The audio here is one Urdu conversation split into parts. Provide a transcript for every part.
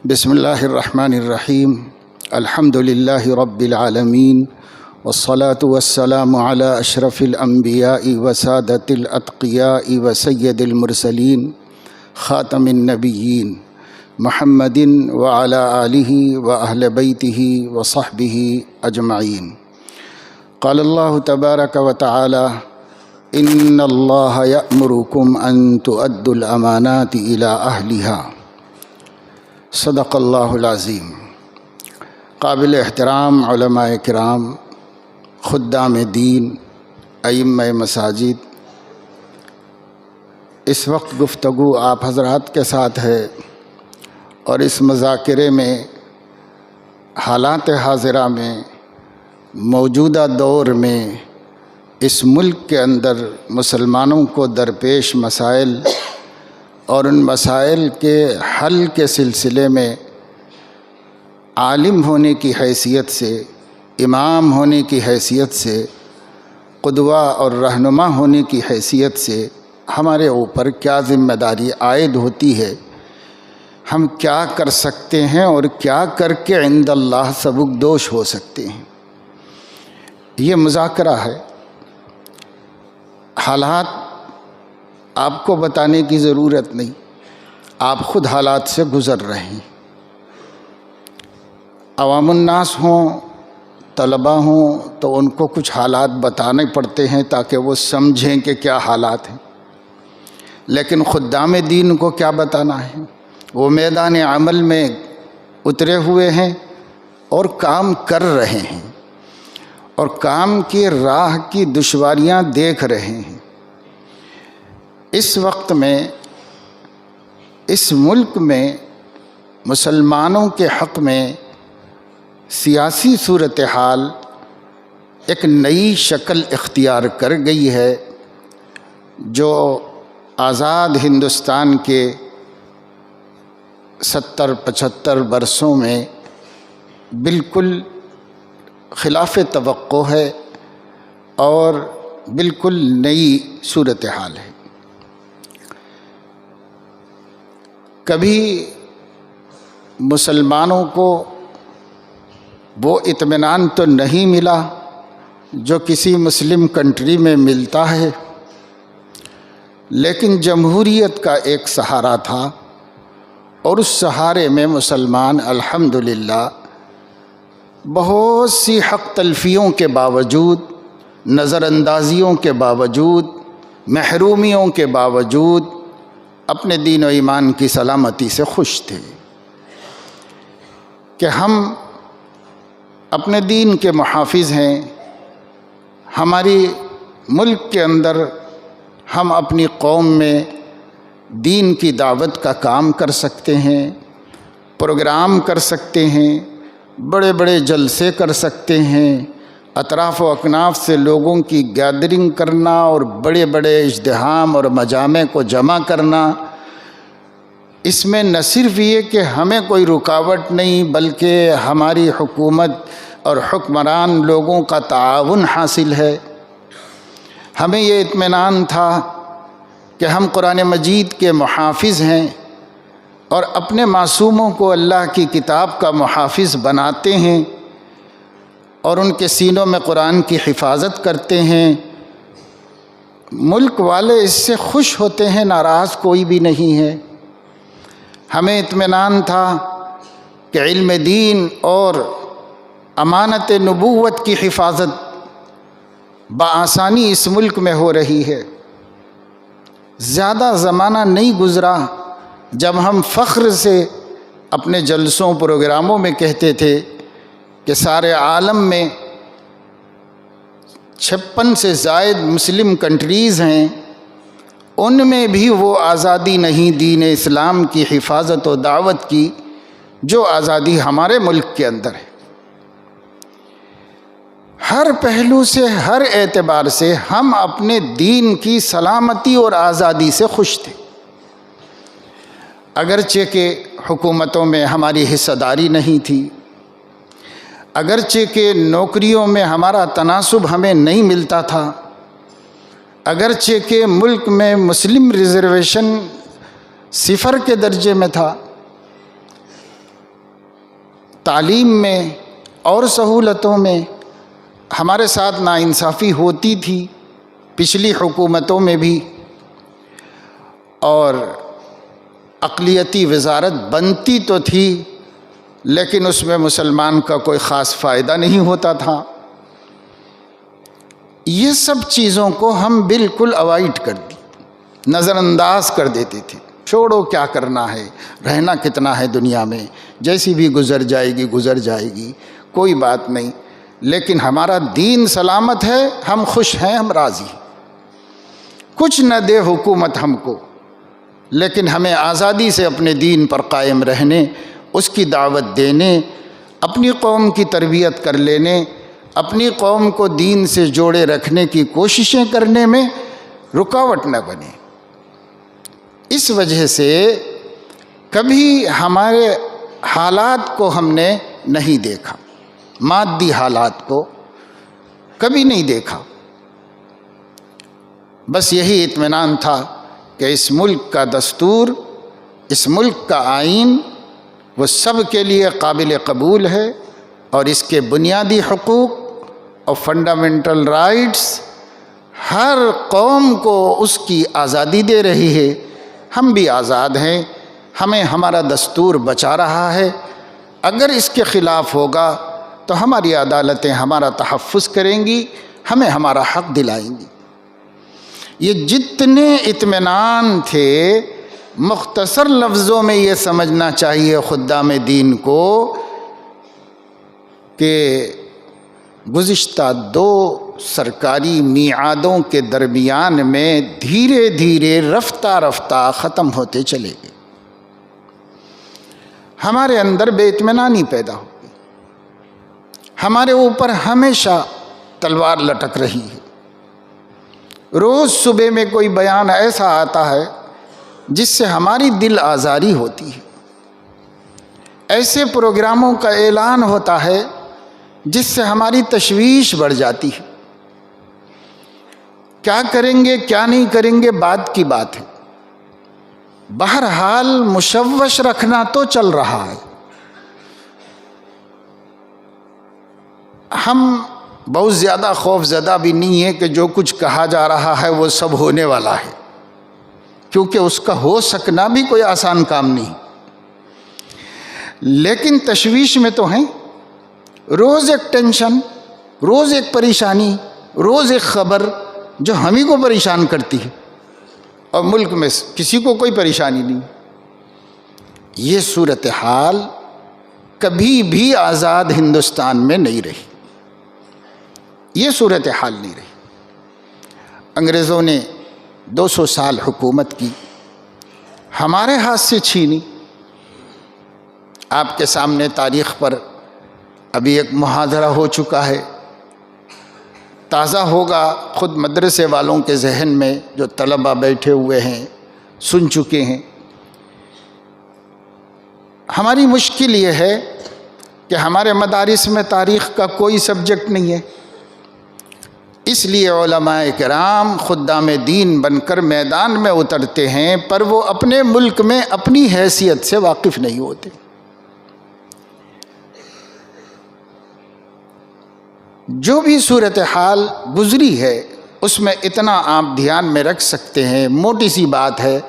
بسم اللہ الرحمن الرحیم الحمد للہ رب العالمین والصلاة والسلام علی اشرف الانبیاء وسادۃ الاتقیاء وسید المرسلین خاتم النبیین محمد وعلی آلہ واہل بیتہ وصحبہ اجمعین۔ قال اللہ تبارک وتعالی ان اللہ یأمرکم ان تؤدوا الامانات الی اہلہا۔ صدق اللہ العظیم۔ قابل احترام علماء کرام، خدام دین، ائمہ مساجد، اس وقت گفتگو آپ حضرات کے ساتھ ہے اور اس مذاکرے میں حالات حاضرہ میں موجودہ دور میں اس ملک کے اندر مسلمانوں کو درپیش مسائل اور ان مسائل کے حل کے سلسلے میں عالم ہونے کی حیثیت سے، امام ہونے کی حیثیت سے، قدوہ اور رہنما ہونے کی حیثیت سے ہمارے اوپر کیا ذمہ داری عائد ہوتی ہے، ہم کیا کر سکتے ہیں اور کیا کر کے عند اللہ سبکدوش ہو سکتے ہیں، یہ مذاکرہ ہے۔ حالات آپ کو بتانے کی ضرورت نہیں، آپ خود حالات سے گزر رہے ہیں۔ عوام الناس ہوں، طلباء ہوں، تو ان کو کچھ حالات بتانے پڑتے ہیں تاکہ وہ سمجھیں کہ کیا حالات ہیں، لیکن خدام دین کو کیا بتانا ہے؟ وہ میدان عمل میں اترے ہوئے ہیں اور کام کر رہے ہیں اور کام کی راہ کی دشواریاں دیکھ رہے ہیں۔ اس وقت میں اس ملک میں مسلمانوں کے حق میں سیاسی صورتحال ایک نئی شکل اختیار کر گئی ہے، جو آزاد ہندوستان کے 70-75 برسوں میں بالکل خلاف توقع ہے اور بالکل نئی صورتحال ہے۔ کبھی مسلمانوں کو وہ اطمینان تو نہیں ملا جو کسی مسلم کنٹری میں ملتا ہے، لیکن جمہوریت کا ایک سہارا تھا اور اس سہارے میں مسلمان الحمدللہ بہت سی حق تلفیوں کے باوجود، نظر اندازیوں کے باوجود، محرومیوں کے باوجود اپنے دین و ایمان کی سلامتی سے خوش تھے کہ ہم اپنے دین کے محافظ ہیں۔ ہماری ملک کے اندر ہم اپنی قوم میں دین کی دعوت کا کام کر سکتے ہیں، پروگرام کر سکتے ہیں، بڑے بڑے جلسے کر سکتے ہیں، اطراف و اکناف سے لوگوں کی گیدرنگ کرنا اور بڑے بڑے اجتماع اور مجامع کو جمع کرنا، اس میں نہ صرف یہ کہ ہمیں کوئی رکاوٹ نہیں بلکہ ہماری حکومت اور حکمران لوگوں کا تعاون حاصل ہے۔ ہمیں یہ اطمینان تھا کہ ہم قرآن مجید کے محافظ ہیں اور اپنے معصوموں کو اللہ کی کتاب کا محافظ بناتے ہیں اور ان کے سینوں میں قرآن کی حفاظت کرتے ہیں۔ ملک والے اس سے خوش ہوتے ہیں، ناراض کوئی بھی نہیں ہے۔ ہمیں اطمینان تھا کہ علم دین اور امانت نبوت کی حفاظت بآسانی اس ملک میں ہو رہی ہے۔ زیادہ زمانہ نہیں گزرا جب ہم فخر سے اپنے جلسوں پروگراموں میں کہتے تھے کہ سارے عالم میں 56 سے زائد مسلم کنٹریز ہیں، ان میں بھی وہ آزادی نہیں دین اسلام کی حفاظت و دعوت کی جو آزادی ہمارے ملک کے اندر ہے۔ ہر پہلو سے، ہر اعتبار سے ہم اپنے دین کی سلامتی اور آزادی سے خوش تھے، اگرچہ کہ حکومتوں میں ہماری حصہ داری نہیں تھی، اگرچہ کہ نوکریوں میں ہمارا تناسب ہمیں نہیں ملتا تھا، اگرچہ کہ ملک میں مسلم ریزرویشن 0 کے درجے میں تھا، تعلیم میں اور سہولتوں میں ہمارے ساتھ ناانصافی ہوتی تھی پچھلی حکومتوں میں بھی، اور اقلیتی وزارت بنتی تو تھی لیکن اس میں مسلمان کا کوئی خاص فائدہ نہیں ہوتا تھا۔ یہ سب چیزوں کو ہم بالکل اوائڈ کر دی، نظر انداز کر دیتے تھے، چھوڑو کیا کرنا ہے، رہنا کتنا ہے دنیا میں، جیسی بھی گزر جائے گی گزر جائے گی، کوئی بات نہیں۔ لیکن ہمارا دین سلامت ہے، ہم خوش ہیں، ہم راضی ہیں۔ کچھ نہ دے حکومت ہم کو، لیکن ہمیں آزادی سے اپنے دین پر قائم رہنے، اس کی دعوت دینے، اپنی قوم کی تربیت کر لینے، اپنی قوم کو دین سے جوڑے رکھنے کی کوششیں کرنے میں رکاوٹ نہ بنے۔ اس وجہ سے کبھی ہمارے حالات کو ہم نے نہیں دیکھا، مادی حالات کو کبھی نہیں دیکھا، بس یہی اطمینان تھا کہ اس ملک کا دستور، اس ملک کا آئین وہ سب کے لیے قابل قبول ہے، اور اس کے بنیادی حقوق اور فنڈامنٹل رائٹس ہر قوم کو اس کی آزادی دے رہی ہے۔ ہم بھی آزاد ہیں، ہمیں ہمارا دستور بچا رہا ہے، اگر اس کے خلاف ہوگا تو ہماری عدالتیں ہمارا تحفظ کریں گی، ہمیں ہمارا حق دلائیں گی۔ یہ جتنے اطمینان تھے، مختصر لفظوں میں یہ سمجھنا چاہیے خدام دین کو کہ گزشتہ 2 سرکاری میعادوں کے درمیان میں دھیرے دھیرے رفتہ رفتہ ختم ہوتے چلے گئے۔ ہمارے اندر بے اطمینانی پیدا ہو گئی، ہمارے اوپر ہمیشہ تلوار لٹک رہی ہے۔ روز صبح میں کوئی بیان ایسا آتا ہے جس سے ہماری دل آزاری ہوتی ہے، ایسے پروگراموں کا اعلان ہوتا ہے جس سے ہماری تشویش بڑھ جاتی ہے۔ کیا کریں گے کیا نہیں کریں گے بعد کی بات ہے، بہرحال مشوش رکھنا تو چل رہا ہے۔ ہم بہت زیادہ خوف زدہ بھی نہیں ہے کہ جو کچھ کہا جا رہا ہے وہ سب ہونے والا ہے، کیونکہ اس کا ہو سکنا بھی کوئی آسان کام نہیں، لیکن تشویش میں تو ہیں۔ روز ایک ٹینشن، روز ایک پریشانی، روز ایک خبر جو ہم ہی کو پریشان کرتی ہے، اور ملک میں کسی کو کوئی پریشانی نہیں۔ یہ صورتحال کبھی بھی آزاد ہندوستان میں نہیں رہی، یہ صورتحال نہیں رہی۔ انگریزوں نے 200 سال حکومت کی، ہمارے ہاتھ سے چھینی۔ آپ کے سامنے تاریخ پر ابھی ایک محاضرہ ہو چکا ہے، تازہ ہوگا خود مدرسے والوں کے ذہن میں، جو طلبہ بیٹھے ہوئے ہیں سن چکے ہیں۔ ہماری مشکل یہ ہے کہ ہمارے مدارس میں تاریخ کا کوئی سبجیکٹ نہیں ہے، اس لیے علماء کرام خدام دین بن کر میدان میں اترتے ہیں، پر وہ اپنے ملک میں اپنی حیثیت سے واقف نہیں ہوتے۔ جو بھی صورتحال گزری ہے اس میں اتنا آپ دھیان میں رکھ سکتے ہیں، موٹی سی بات ہے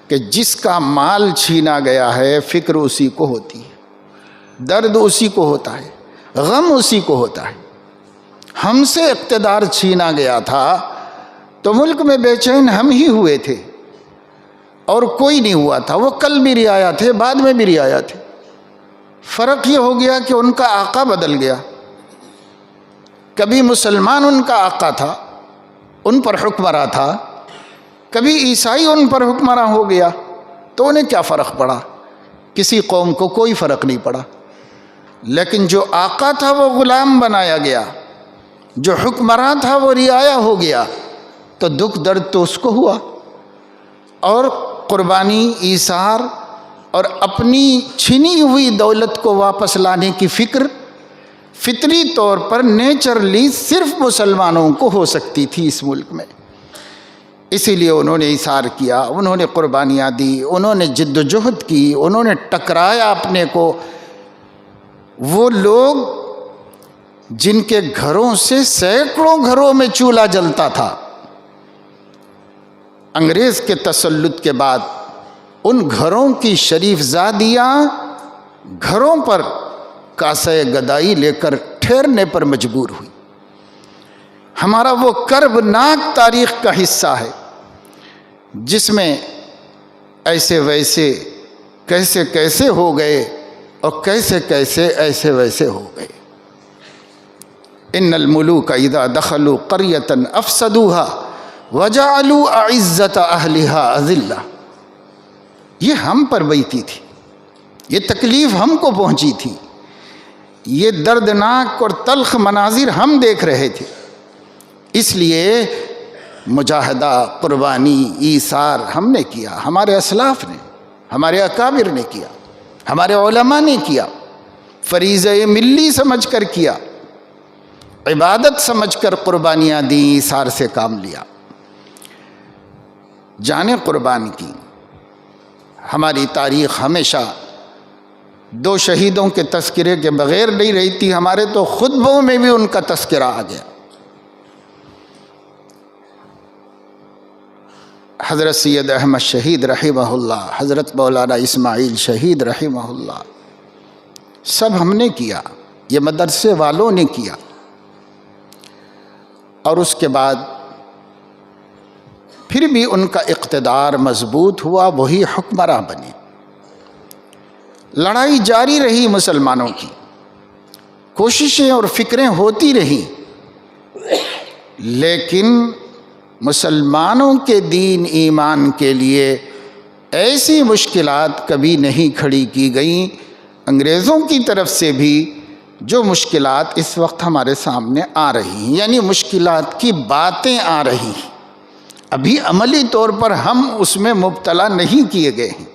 کہ جس کا مال چھینا گیا ہے فکر اسی کو ہوتی ہے، درد اسی کو ہوتا ہے، غم اسی کو ہوتا ہے۔ ہم سے اقتدار چھینا گیا تھا تو ملک میں بے چین ہم ہی ہوئے تھے، اور کوئی نہیں ہوا تھا۔ وہ کل بھی رعایا تھے، بعد میں بھی رعایا تھے۔ فرق یہ ہو گیا کہ ان کا آقا بدل گیا۔ کبھی مسلمان ان کا آقا تھا، ان پر حکمراں تھا، کبھی عیسائی ان پر حکمراں ہو گیا، تو انہیں کیا فرق پڑا؟ کسی قوم کو کوئی فرق نہیں پڑا۔ لیکن جو آقا تھا وہ غلام بنایا گیا، جو حکمراں تھا وہ رعایا ہو گیا، تو دکھ درد تو اس کو ہوا، اور قربانی، ایثار اور اپنی چھنی ہوئی دولت کو واپس لانے کی فکر فطری طور پر نیچرلی صرف مسلمانوں کو ہو سکتی تھی اس ملک میں۔ اسی لیے انہوں نے ایثار کیا، انہوں نے قربانیاں دی، انہوں نے جد و جہد کی، انہوں نے ٹکرایا اپنے کو وہ لوگ جن کے گھروں سے سینکڑوں گھروں میں چولہا جلتا تھا، انگریز کے تسلط کے بعد ان گھروں کی شریف زادیاں گھروں پر کاسے گدائی لے کر ٹھہرنے پر مجبور ہوئی۔ ہمارا وہ کربناک تاریخ کا حصہ ہے جس میں ایسے ویسے کیسے کیسے ہو گئے اور کیسے کیسے ایسے ویسے ہو گئے۔ ان الملوک اذا دخلوا قریۃ افسدوها وجعلوا اعزۃ اہلها اذلہ، یہ ہم پر بیتی تھی، یہ تکلیف ہم کو پہنچی تھی، یہ دردناک اور تلخ مناظر ہم دیکھ رہے تھے، اس لیے مجاہدہ، قربانی، ایثار ہم نے کیا، ہمارے اسلاف نے، ہمارے اکابر نے کیا، ہمارے علماء نے کیا، فریضہ ملی سمجھ کر کیا، عبادت سمجھ کر قربانیاں دیں، ایثار سے کام لیا، جانیں قربان کی۔ ہماری تاریخ ہمیشہ دو شہیدوں کے تذکرے کے بغیر نہیں رہتی، ہمارے تو خطبوں میں بھی ان کا تذکرہ آ گیا۔ حضرت سید احمد شہید رحمہ اللہ، حضرت مولانا اسماعیل شہید رحمہ اللہ، سب ہم نے کیا، یہ مدرسے والوں نے کیا، اور اس کے بعد پھر بھی ان کا اقتدار مضبوط ہوا، وہی حکمراں بنے۔ لڑائی جاری رہی، مسلمانوں کی کوششیں اور فکریں ہوتی رہیں، لیکن مسلمانوں کے دین ایمان کے لیے ایسی مشکلات کبھی نہیں کھڑی کی گئیں انگریزوں کی طرف سے بھی جو مشکلات اس وقت ہمارے سامنے آ رہی ہیں، یعنی مشکلات کی باتیں آ رہی ہیں، ابھی عملی طور پر ہم اس میں مبتلا نہیں کیے گئے ہیں،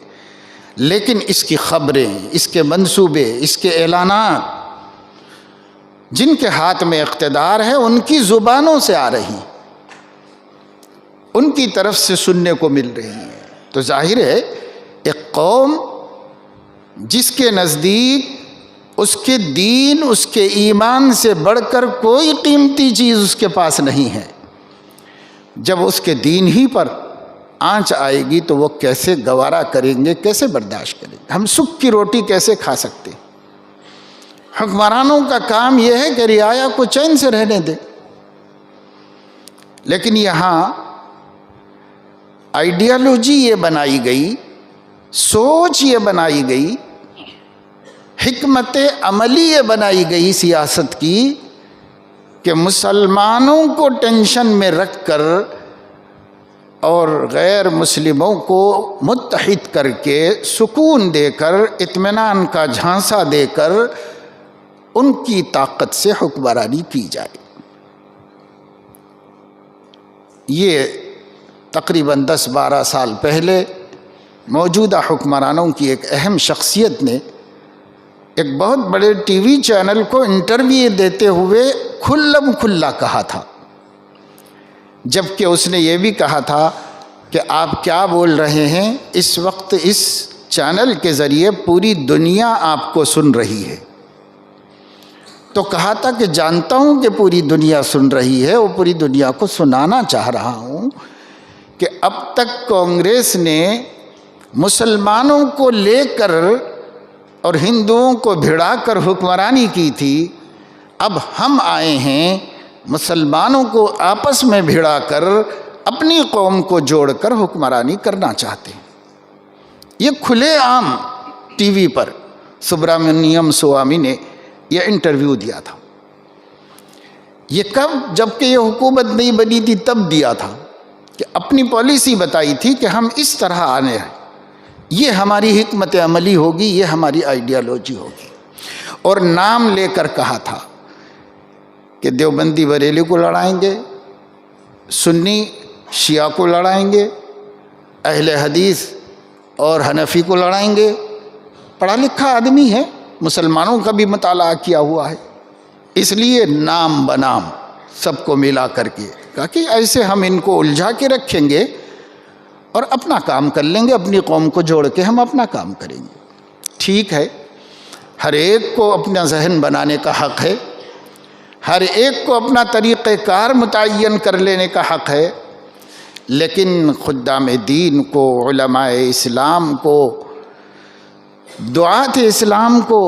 لیکن اس کی خبریں، اس کے منصوبے، اس کے اعلانات جن کے ہاتھ میں اقتدار ہے ان کی زبانوں سے آ رہی ہیں، ان کی طرف سے سننے کو مل رہی ہیں۔ تو ظاہر ہے ایک قوم جس کے نزدیک اس کے دین، اس کے ایمان سے بڑھ کر کوئی قیمتی چیز اس کے پاس نہیں ہے، جب اس کے دین ہی پر آنچ آئے گی تو وہ کیسے گوارا کریں گے، کیسے برداشت کریں گے؟ ہم سکھ کی روٹی کیسے کھا سکتے ہیں؟ حکمرانوں کا کام یہ ہے کہ رعایا کو چین سے رہنے دے، لیکن یہاں آئیڈیالوجی یہ بنائی گئی، سوچ یہ بنائی گئی، حکمت عملی یہ بنائی گئی سیاست کی کہ مسلمانوں کو ٹینشن میں رکھ کر اور غیر مسلموں کو متحد کر کے، سکون دے کر، اطمینان کا جھانسا دے کر ان کی طاقت سے حکمرانی کی جائے۔ یہ تقریباً 10-12 سال پہلے موجودہ حکمرانوں کی ایک اہم شخصیت نے ایک بہت بڑے ٹی وی چینل کو انٹرویو دیتے ہوئے کھلم کھلا کہا تھا، جبکہ اس نے یہ بھی کہا تھا کہ آپ کیا بول رہے ہیں، اس وقت اس چینل کے ذریعے پوری دنیا آپ کو سن رہی ہے۔ تو کہا تھا کہ جانتا ہوں کہ پوری دنیا سن رہی ہے، وہ پوری دنیا کو سنانا چاہ رہا ہوں کہ اب تک کانگریس نے مسلمانوں کو لے کر اور ہندوؤں کو بھڑا کر حکمرانی کی تھی، اب ہم آئے ہیں مسلمانوں کو آپس میں بھڑا کر اپنی قوم کو جوڑ کر حکمرانی کرنا چاہتے ہیں۔ یہ کھلے عام ٹی وی پر سبرامنیم سوامی نے یہ انٹرویو دیا تھا۔ یہ کب؟ جبکہ یہ حکومت نہیں بنی تھی تب دیا تھا، کہ اپنی پالیسی بتائی تھی کہ ہم اس طرح آنے ہیں، یہ ہماری حکمت عملی ہوگی، یہ ہماری آئیڈیالوجی ہوگی، اور نام لے کر کہا تھا کہ دیوبندی بریلی کو لڑائیں گے، سنی شیعہ کو لڑائیں گے، اہل حدیث اور حنفی کو لڑائیں گے۔ پڑھا لکھا آدمی ہے، مسلمانوں کا بھی مطالعہ کیا ہوا ہے، اس لیے نام بنام سب کو ملا کر کے کہا کہ ایسے ہم ان کو الجھا کے رکھیں گے اور اپنا کام کر لیں گے، اپنی قوم کو جوڑ کے ہم اپنا کام کریں گے۔ ٹھیک ہے، ہر ایک کو اپنا ذہن بنانے کا حق ہے، ہر ایک کو اپنا طریقہ کار متعین کر لینے کا حق ہے، لیکن خدام دین کو، علماء اسلام کو، دعات اسلام کو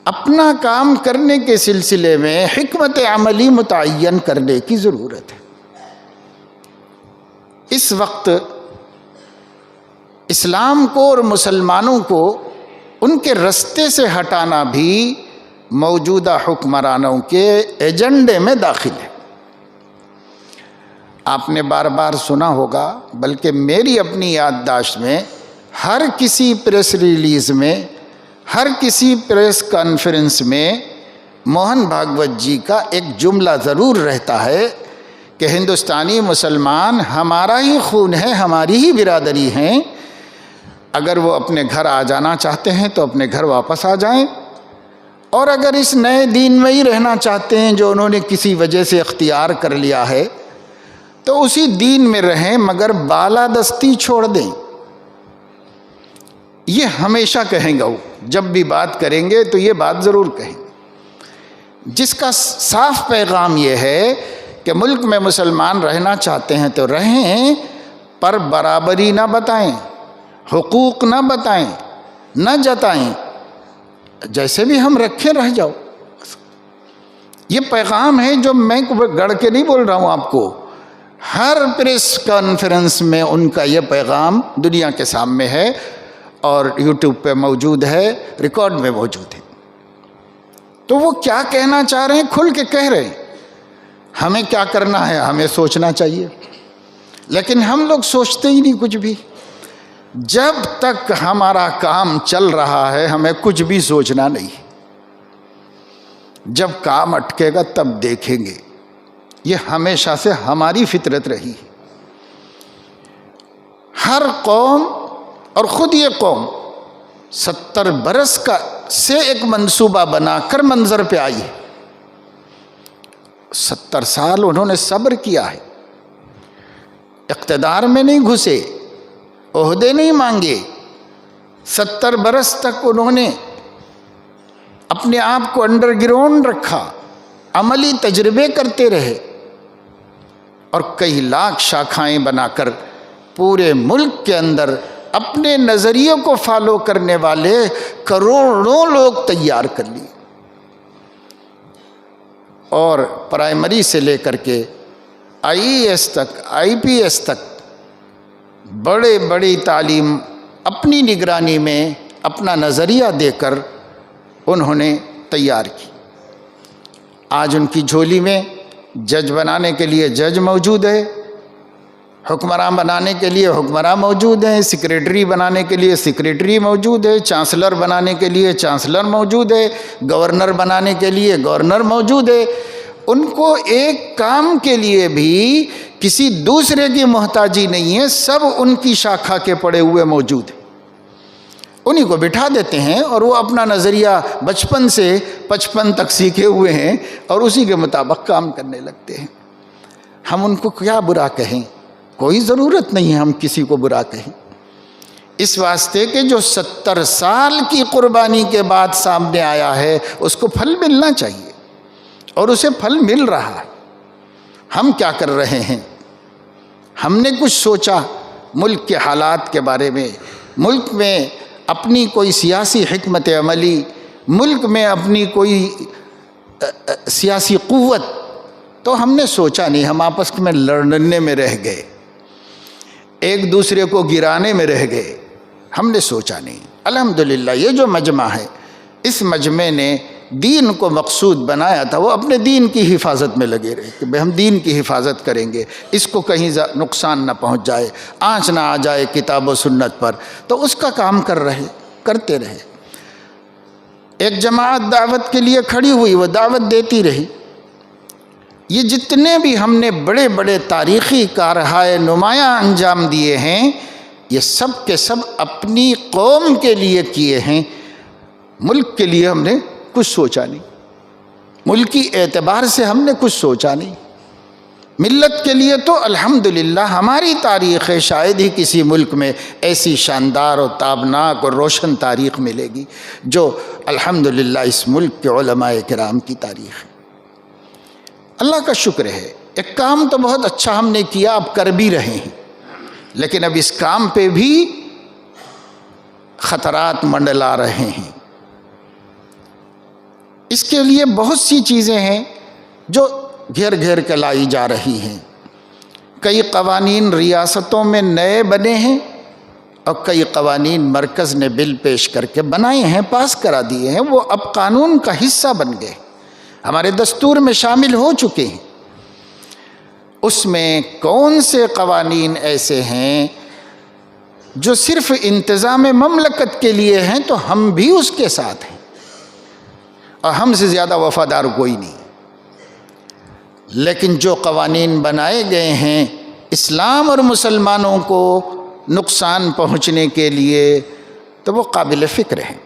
اپنا کام کرنے کے سلسلے میں حکمت عملی متعین کرنے کی ضرورت ہے۔ اس وقت اسلام کو اور مسلمانوں کو ان کے رستے سے ہٹانا بھی موجودہ حکمرانوں کے ایجنڈے میں داخل ہے۔ آپ نے بار بار سنا ہوگا، بلکہ میری اپنی یادداشت میں ہر کسی پریس ریلیز میں، ہر کسی پریس کانفرنس میں موہن بھاگوت جی کا ایک جملہ ضرور رہتا ہے کہ ہندوستانی مسلمان ہمارا ہی خون ہے، ہماری ہی برادری ہیں، اگر وہ اپنے گھر آ جانا چاہتے ہیں تو اپنے گھر واپس آ جائیں، اور اگر اس نئے دین میں ہی رہنا چاہتے ہیں جو انہوں نے کسی وجہ سے اختیار کر لیا ہے تو اسی دین میں رہیں، مگر بالادستی چھوڑ دیں۔ یہ ہمیشہ کہیں گا، وہ جب بھی بات کریں گے تو یہ بات ضرور کہیں، جس کا صاف پیغام یہ ہے کہ ملک میں مسلمان رہنا چاہتے ہیں تو رہیں، پر برابری نہ بتائیں، حقوق نہ بتائیں، نہ جتائیں، جیسے بھی ہم رکھیں رہ جاؤ۔ یہ پیغام ہے جو میں گڑ کے نہیں بول رہا ہوں آپ کو، ہر پریس کانفرنس میں ان کا یہ پیغام دنیا کے سامنے ہے اور یوٹیوب پہ موجود ہے، ریکارڈ میں موجود ہے۔ تو وہ کیا کہنا چاہ رہے ہیں کھل کے کہہ رہے ہیں، ہمیں کیا کرنا ہے ہمیں سوچنا چاہیے، لیکن ہم لوگ سوچتے ہی نہیں کچھ بھی۔ جب تک ہمارا کام چل رہا ہے ہمیں کچھ بھی سوچنا نہیں، جب کام اٹکے گا تب دیکھیں گے۔ یہ ہمیشہ سے ہماری فطرت رہی ہے۔ ہر قوم، اور خود یہ قوم 70 برس کا سے ایک منصوبہ بنا کر منظر پہ آئی ہے۔ 70 سال انہوں نے صبر کیا ہے، اقتدار میں نہیں گھسے، عہدے نہیں مانگے، 70 برس تک انہوں نے اپنے آپ کو انڈر گراؤنڈ رکھا، عملی تجربے کرتے رہے، اور کئی لاکھ شاخائیں بنا کر پورے ملک کے اندر اپنے نظریے کو فالو کرنے والے کروڑوں لوگ تیار کر لیے، اور پرائمری سے لے کر کے IAS تک، IPS تک بڑے بڑی تعلیم اپنی نگرانی میں اپنا نظریہ دے کر انہوں نے تیار کی۔ آج ان کی جھولی میں جج بنانے کے لیے جج موجود ہے، حکمران بنانے کے لیے حکمراں موجود ہیں، سیکریٹری بنانے کے لیے سیکریٹری موجود ہے، چانسلر بنانے کے لیے چانسلر موجود ہے، گورنر بنانے کے لیے گورنر موجود ہے۔ ان کو ایک کام کے لیے بھی کسی دوسرے کی محتاجی نہیں ہے، سب ان کی شاخہ کے پڑے ہوئے موجود ہیں، انہی کو بٹھا دیتے ہیں اور وہ اپنا نظریہ بچپن سے 55 تک سیکھے ہوئے ہیں اور اسی کے مطابق کام کرنے لگتے ہیں۔ ہم ان کو کیا برا کہیں؟ کوئی ضرورت نہیں ہے ہم کسی کو برا کہیں، اس واسطے کہ جو 70 سال کی قربانی کے بعد سامنے آیا ہے اس کو پھل ملنا چاہیے، اور اسے پھل مل رہا ہے۔ ہم کیا کر رہے ہیں؟ ہم نے کچھ سوچا ملک کے حالات کے بارے میں، ملک میں اپنی کوئی سیاسی حکمت عملی، ملک میں اپنی کوئی سیاسی قوت، تو ہم نے سوچا نہیں، ہم آپس میں لڑنے میں رہ گئے، ایک دوسرے کو گرانے میں رہ گئے، ہم نے سوچا نہیں۔ الحمدللہ یہ جو مجمع ہے، اس مجمع نے دین کو مقصود بنایا تھا، وہ اپنے دین کی حفاظت میں لگے رہے کہ ہم دین کی حفاظت کریں گے، اس کو کہیں نقصان نہ پہنچ جائے، آنچ نہ آ جائے کتاب و سنت پر، تو اس کا کام کرتے رہے۔ ایک جماعت دعوت کے لیے کھڑی ہوئی، وہ دعوت دیتی رہی۔ یہ جتنے بھی ہم نے بڑے بڑے تاریخی کارہائے نمایاں انجام دیے ہیں، یہ سب کے سب اپنی قوم کے لیے کیے ہیں، ملک کے لیے ہم نے کچھ سوچا نہیں، ملکی اعتبار سے ہم نے کچھ سوچا نہیں۔ ملت کے لیے تو الحمدللہ ہماری تاریخ ہے، شاید ہی کسی ملک میں ایسی شاندار اور تابناک اور روشن تاریخ ملے گی جو الحمدللہ اس ملک کے علماء کرام کی تاریخ ہے۔ اللہ کا شکر ہے، ایک کام تو بہت اچھا ہم نے کیا، اب کر بھی رہے ہیں، لیکن اب اس کام پہ بھی خطرات منڈلا رہے ہیں۔ اس کے لیے بہت سی چیزیں ہیں جو گھیر گھیر کے لائی جا رہی ہیں۔ کئی قوانین ریاستوں میں نئے بنے ہیں اور کئی قوانین مرکز نے بل پیش کر کے بنائے ہیں، پاس کرا دیے ہیں، وہ اب قانون کا حصہ بن گئے، ہمارے دستور میں شامل ہو چکے ہیں۔ اس میں کون سے قوانین ایسے ہیں جو صرف انتظام مملکت کے لیے ہیں تو ہم بھی اس کے ساتھ ہیں، اور ہم سے زیادہ وفادار کوئی نہیں۔ لیکن جو قوانین بنائے گئے ہیں اسلام اور مسلمانوں کو نقصان پہنچنے کے لیے تو وہ قابل فکر ہیں۔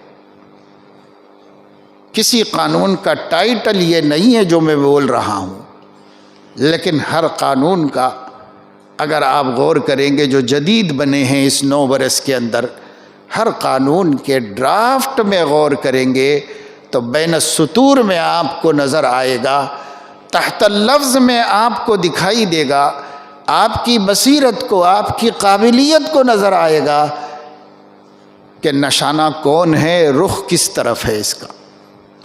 کسی قانون کا ٹائٹل یہ نہیں ہے جو میں بول رہا ہوں، لیکن ہر قانون کا اگر آپ غور کریں گے جو جدید بنے ہیں اس 9 برس کے اندر، ہر قانون کے ڈرافٹ میں غور کریں گے تو بین السطور میں آپ کو نظر آئے گا، تحت اللفظ میں آپ کو دکھائی دے گا، آپ کی بصیرت کو، آپ کی قابلیت کو نظر آئے گا کہ نشانہ کون ہے، رخ کس طرف ہے، اس کا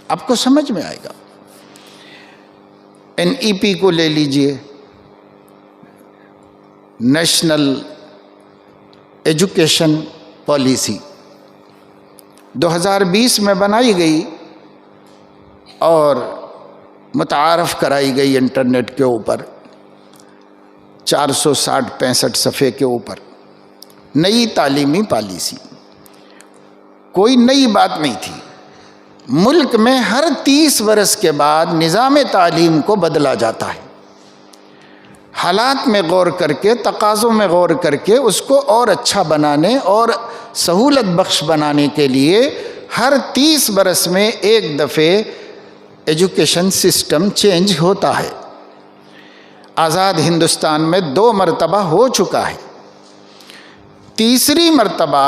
آپ کو سمجھ میں آئے گا۔ NEP کو لے لیجئے، نیشنل ایجوکیشن پالیسی 2020 میں بنائی گئی اور متعارف کرائی گئی انٹرنیٹ کے اوپر، 460-65 صفحے کے اوپر، نئی تعلیمی پالیسی۔ کوئی نئی بات نہیں تھی، ملک میں ہر 30 برس کے بعد نظام تعلیم کو بدلا جاتا ہے، حالات میں غور کر کے، تقاضوں میں غور کر کے اس کو اور اچھا بنانے اور سہولت بخش بنانے کے لیے ہر 30 برس میں ایک دفعے ایجوکیشن سسٹم چینج ہوتا ہے۔ آزاد ہندوستان میں 2 مرتبہ ہو چکا ہے، تیسری مرتبہ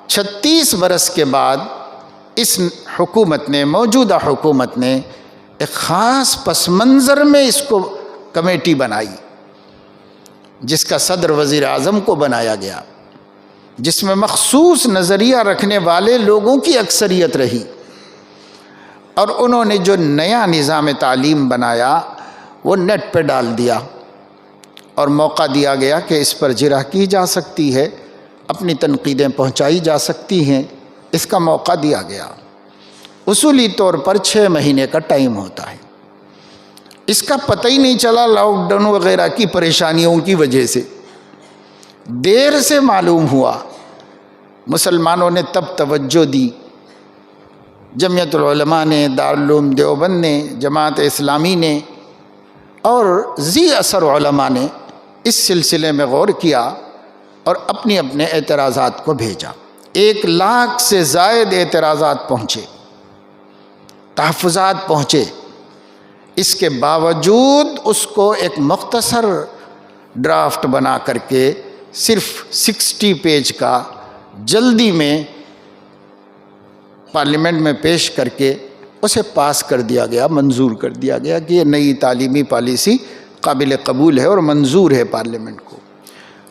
36 برس کے بعد اس حکومت نے، موجودہ حکومت نے ایک خاص پس منظر میں اس کو کمیٹی بنائی، جس کا صدر وزیر اعظم کو بنایا گیا، جس میں مخصوص نظریہ رکھنے والے لوگوں کی اکثریت رہی، اور انہوں نے جو نیا نظام تعلیم بنایا وہ نیٹ پہ ڈال دیا اور موقع دیا گیا کہ اس پر جرح کی جا سکتی ہے، اپنی تنقیدیں پہنچائی جا سکتی ہیں، اس کا موقع دیا گیا۔ اصولی طور پر 6 مہینے کا ٹائم ہوتا ہے، اس کا پتہ ہی نہیں چلا لاک ڈاؤن وغیرہ کی پریشانیوں کی وجہ سے، دیر سے معلوم ہوا، مسلمانوں نے تب توجہ دی، جمعیت العلماء نے، دارالعلوم دیوبند نے، جماعت اسلامی نے اور ذی اثر علماء نے اس سلسلے میں غور کیا اور اپنی اپنے اعتراضات کو بھیجا۔ 1 لاکھ سے زائد اعتراضات پہنچے، تحفظات پہنچے، اس کے باوجود اس کو ایک مختصر ڈرافٹ بنا کر کے صرف 60 پیج کا جلدی میں پارلیمنٹ میں پیش کر کے اسے پاس کر دیا گیا، منظور کر دیا گیا کہ یہ نئی تعلیمی پالیسی قابل قبول ہے اور منظور ہے پارلیمنٹ کو۔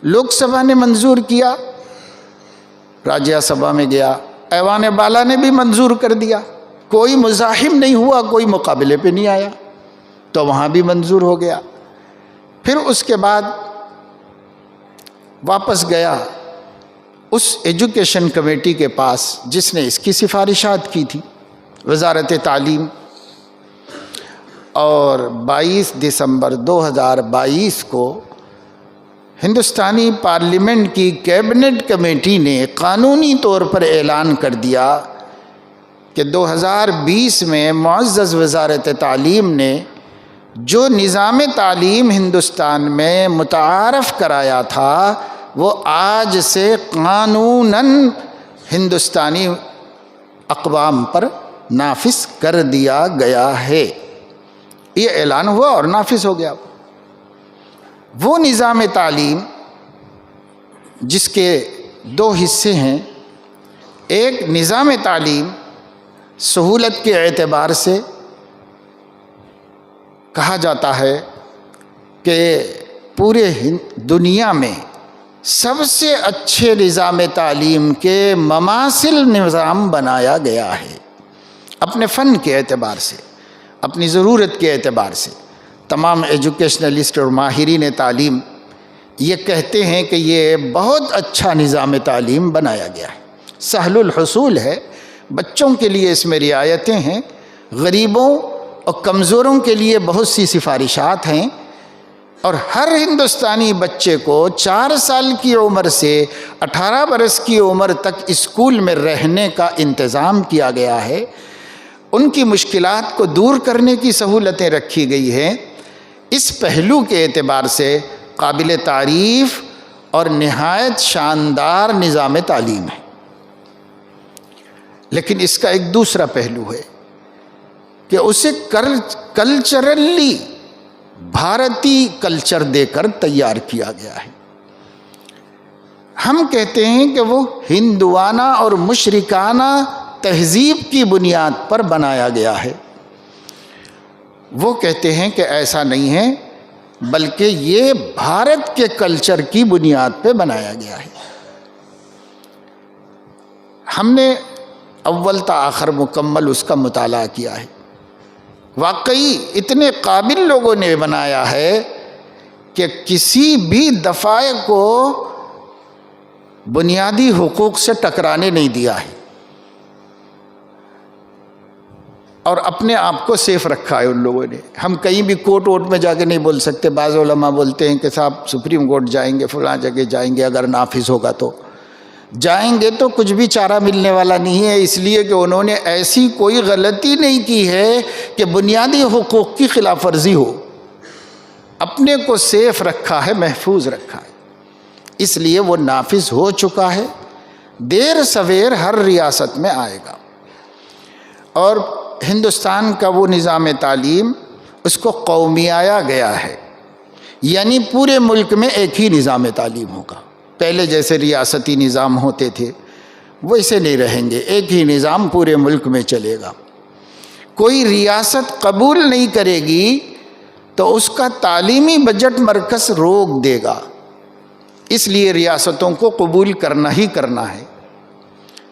لوک سبھا نے منظور کیا، راجیہ سبھا میں گیا، ایوان بالا نے بھی منظور کر دیا، کوئی مزاحم نہیں ہوا، کوئی مقابلے پہ نہیں آیا، تو وہاں بھی منظور ہو گیا۔ پھر اس کے بعد واپس گیا اس ایجوکیشن کمیٹی کے پاس جس نے اس کی سفارشات کی تھی، وزارت تعلیم، اور 22 دسمبر 2022 کو ہندوستانی پارلیمنٹ کی کیبنٹ کمیٹی نے قانونی طور پر اعلان کر دیا کہ 2020 میں معزز وزارت تعلیم نے جو نظام تعلیم ہندوستان میں متعارف کرایا تھا وہ آج سے قانوناً ہندوستانی اقوام پر نافذ کر دیا گیا ہے۔ یہ اعلان ہوا اور نافذ ہو گیا۔ وہ نظام تعلیم جس کے دو حصے ہیں، ایک نظام تعلیم سہولت کے اعتبار سے کہا جاتا ہے کہ پورے دنیا میں سب سے اچھے نظام تعلیم کے مماثل نظام بنایا گیا ہے، اپنے فن کے اعتبار سے، اپنی ضرورت کے اعتبار سے۔ تمام ایجوکیشنلسٹ اور ماہرین تعلیم یہ کہتے ہیں کہ یہ بہت اچھا نظام تعلیم بنایا گیا ہے، سہل الحصول ہے، بچوں کے لیے اس میں رعایتیں ہیں، غریبوں اور کمزوروں کے لیے بہت سی سفارشات ہیں، اور ہر ہندوستانی بچے کو 4 سال کی عمر سے 18 برس کی عمر تک اسکول میں رہنے کا انتظام کیا گیا ہے۔ ان کی مشکلات کو دور کرنے کی سہولتیں رکھی گئی ہیں۔ اس پہلو کے اعتبار سے قابل تعریف اور نہایت شاندار نظام تعلیم ہے، لیکن اس کا ایک دوسرا پہلو ہے کہ اسے کلچرلی بھارتی کلچر دے کر تیار کیا گیا ہے۔ ہم کہتے ہیں کہ وہ ہندوانہ اور مشرکانہ تہذیب کی بنیاد پر بنایا گیا ہے۔ وہ کہتے ہیں کہ ایسا نہیں ہے، بلکہ یہ بھارت کے کلچر کی بنیاد پہ بنایا گیا ہے۔ ہم نے اول تا آخر مکمل اس کا مطالعہ کیا ہے۔ واقعی اتنے قابل لوگوں نے بنایا ہے کہ کسی بھی دفعہ کو بنیادی حقوق سے ٹکرانے نہیں دیا ہے، اور اپنے آپ کو سیف رکھا ہے ان لوگوں نے۔ ہم کہیں بھی کورٹ ووٹ میں جا کے نہیں بول سکتے۔ بعض علماء بولتے ہیں کہ صاحب سپریم کورٹ جائیں گے، فلاں جگہ جائیں گے، اگر نافذ ہوگا تو جائیں گے تو کچھ بھی چارہ ملنے والا نہیں ہے، اس لیے کہ انہوں نے ایسی کوئی غلطی نہیں کی ہے کہ بنیادی حقوق کی خلاف ورزی ہو۔ اپنے کو سیف رکھا ہے، محفوظ رکھا ہے، اس لیے وہ نافذ ہو چکا ہے، دیر سویر ہر ریاست میں آئے گا۔ اور ہندوستان کا وہ نظام تعلیم، اس کو قومیایا گیا ہے، یعنی پورے ملک میں ایک ہی نظام تعلیم ہوگا۔ پہلے جیسے ریاستی نظام ہوتے تھے ویسے نہیں رہیں گے، ایک ہی نظام پورے ملک میں چلے گا۔ کوئی ریاست قبول نہیں کرے گی تو اس کا تعلیمی بجٹ مرکز روک دے گا، اس لیے ریاستوں کو قبول کرنا ہی کرنا ہے۔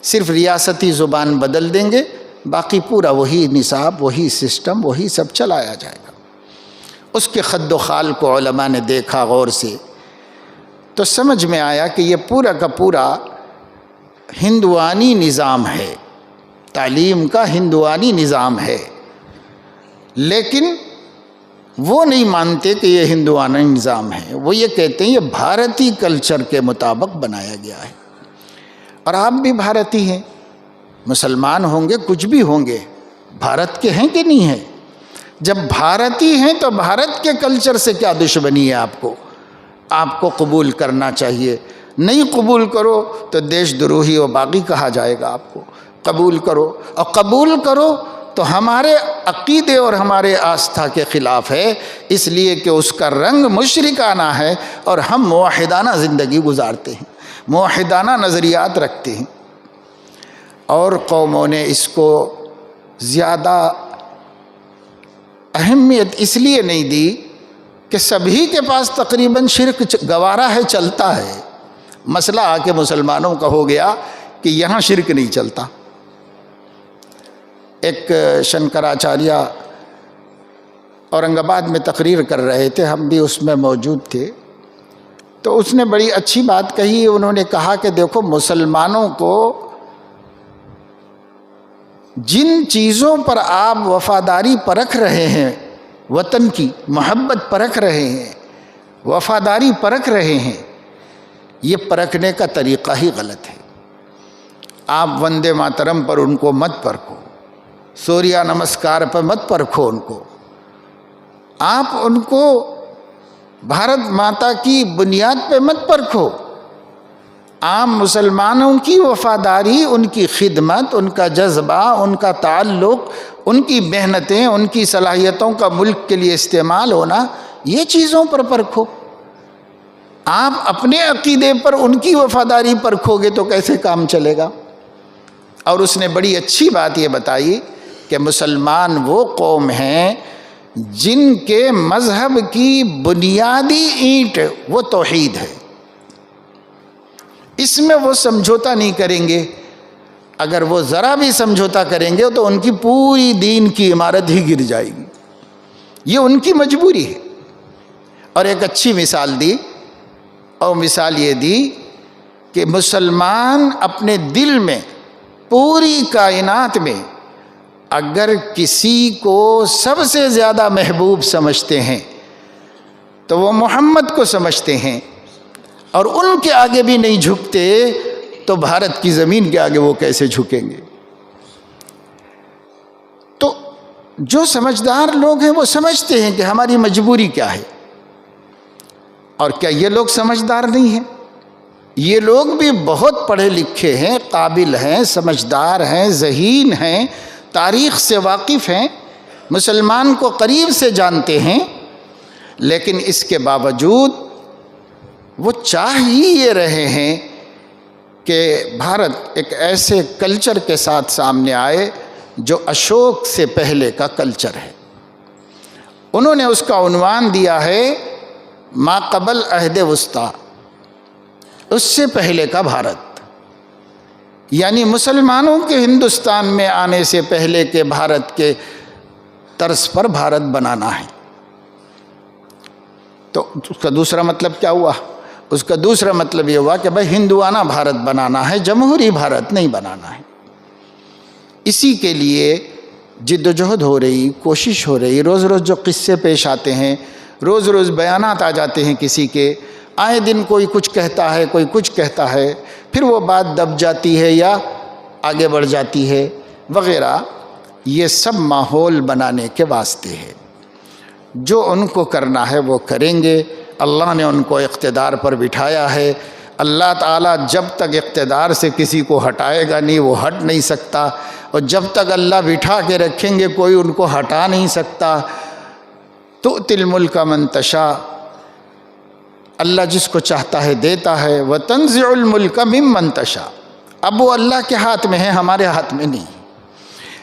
صرف ریاستی زبان بدل دیں گے، باقی پورا وہی نصاب، وہی سسٹم، وہی سب چلایا جائے گا۔ اس کے خد و خال کو علماء نے دیکھا غور سے، تو سمجھ میں آیا کہ یہ پورا کا پورا ہندوانی نظام ہے، تعلیم کا ہندوانی نظام ہے۔ لیکن وہ نہیں مانتے کہ یہ ہندوانہ نظام ہے، وہ یہ کہتے ہیں یہ بھارتی کلچر کے مطابق بنایا گیا ہے۔ اور آپ بھی بھارتی ہیں، مسلمان ہوں گے، کچھ بھی ہوں گے، بھارت کے ہیں کہ نہیں ہیں؟ جب بھارتی ہیں تو بھارت کے کلچر سے کیا دشمنی ہے آپ کو؟ آپ کو قبول کرنا چاہیے۔ نہیں قبول کرو تو دیش دروہی و باغی کہا جائے گا آپ کو۔ قبول کرو، اور قبول کرو تو ہمارے عقیدے اور ہمارے آستھا کے خلاف ہے، اس لیے کہ اس کا رنگ مشرکانہ ہے، اور ہم موحدانہ زندگی گزارتے ہیں، موحدانہ نظریات رکھتے ہیں۔ اور قوموں نے اس کو زیادہ اہمیت اس لیے نہیں دی کہ سبھی کے پاس تقریباً شرک گوارا ہے، چلتا ہے۔ مسئلہ آ کے مسلمانوں کا ہو گیا کہ یہاں شرک نہیں چلتا۔ ایک شنکراچاریہ اورنگ آباد میں تقریر کر رہے تھے، ہم بھی اس میں موجود تھے، تو اس نے بڑی اچھی بات کہی۔ انہوں نے کہا کہ دیکھو، مسلمانوں کو جن چیزوں پر آپ وفاداری پرکھ رہے ہیں، وطن کی محبت پرکھ رہے ہیں، وفاداری پرکھ رہے ہیں، یہ پرکھنے کا طریقہ ہی غلط ہے۔ آپ وندے ماترم پر ان کو مت پرکھو، سوریہ نمسکار پر مت پرکھو ان کو، آپ ان کو بھارت ماتا کی بنیاد پہ مت پرکھو۔ عام مسلمانوں کی وفاداری، ان کی خدمت، ان کا جذبہ، ان کا تعلق، ان کی محنتیں، ان کی صلاحیتوں کا ملک کے لیے استعمال ہونا، یہ چیزوں پر پرکھو۔ آپ اپنے عقیدے پر ان کی وفاداری پرکھو گے تو کیسے کام چلے گا؟ اور اس نے بڑی اچھی بات یہ بتائی کہ مسلمان وہ قوم ہیں جن کے مذہب کی بنیادی اینٹ وہ توحید ہے، اس میں وہ سمجھوتا نہیں کریں گے۔ اگر وہ ذرا بھی سمجھوتا کریں گے تو ان کی پوری دین کی عمارت ہی گر جائے گی، یہ ان کی مجبوری ہے۔ اور ایک اچھی مثال دی، اور مثال یہ دی کہ مسلمان اپنے دل میں پوری کائنات میں اگر کسی کو سب سے زیادہ محبوب سمجھتے ہیں تو وہ محمد کو سمجھتے ہیں، اور ان کے آگے بھی نہیں جھکتے تو بھارت کی زمین کے آگے وہ کیسے جھکیں گے؟ تو جو سمجھدار لوگ ہیں وہ سمجھتے ہیں کہ ہماری مجبوری کیا ہے۔ اور کیا یہ لوگ سمجھدار نہیں ہیں؟ یہ لوگ بھی بہت پڑھے لکھے ہیں، قابل ہیں، سمجھدار ہیں، ذہین ہیں، تاریخ سے واقف ہیں، مسلمان کو قریب سے جانتے ہیں، لیکن اس کے باوجود وہ چاہ ہی یہ رہے ہیں کہ بھارت ایک ایسے کلچر کے ساتھ سامنے آئے جو اشوک سے پہلے کا کلچر ہے۔ انہوں نے اس کا عنوان دیا ہے ما قبل عہد وسطی، اس سے پہلے کا بھارت، یعنی مسلمانوں کے ہندوستان میں آنے سے پہلے کے بھارت کے طرز پر بھارت بنانا ہے۔ تو اس کا دوسرا مطلب کیا ہوا؟ اس کا دوسرا مطلب یہ ہوا کہ بھائی ہندوانہ بھارت بنانا ہے، جمہوری بھارت نہیں بنانا ہے۔ اسی کے لیے جد و جہد ہو رہی، کوشش ہو رہی، روز روز جو قصے پیش آتے ہیں، روز روز بیانات آ جاتے ہیں کسی کے، آئے دن کوئی کچھ کہتا ہے، کوئی کچھ کہتا ہے، پھر وہ بات دب جاتی ہے یا آگے بڑھ جاتی ہے وغیرہ، یہ سب ماحول بنانے کے واسطے ہے۔ جو ان کو کرنا ہے وہ کریں گے، اللہ نے ان کو اقتدار پر بٹھایا ہے، اللہ تعالیٰ جب تک اقتدار سے کسی کو ہٹائے گا نہیں وہ ہٹ نہیں سکتا، اور جب تک اللہ بٹھا کے رکھیں گے کوئی ان کو ہٹا نہیں سکتا۔ تؤتی الملک من تشاء، اللہ جس کو چاہتا ہے دیتا ہے، وتنزع الملک ممن تشاء، اب وہ اللہ کے ہاتھ میں ہے، ہمارے ہاتھ میں نہیں۔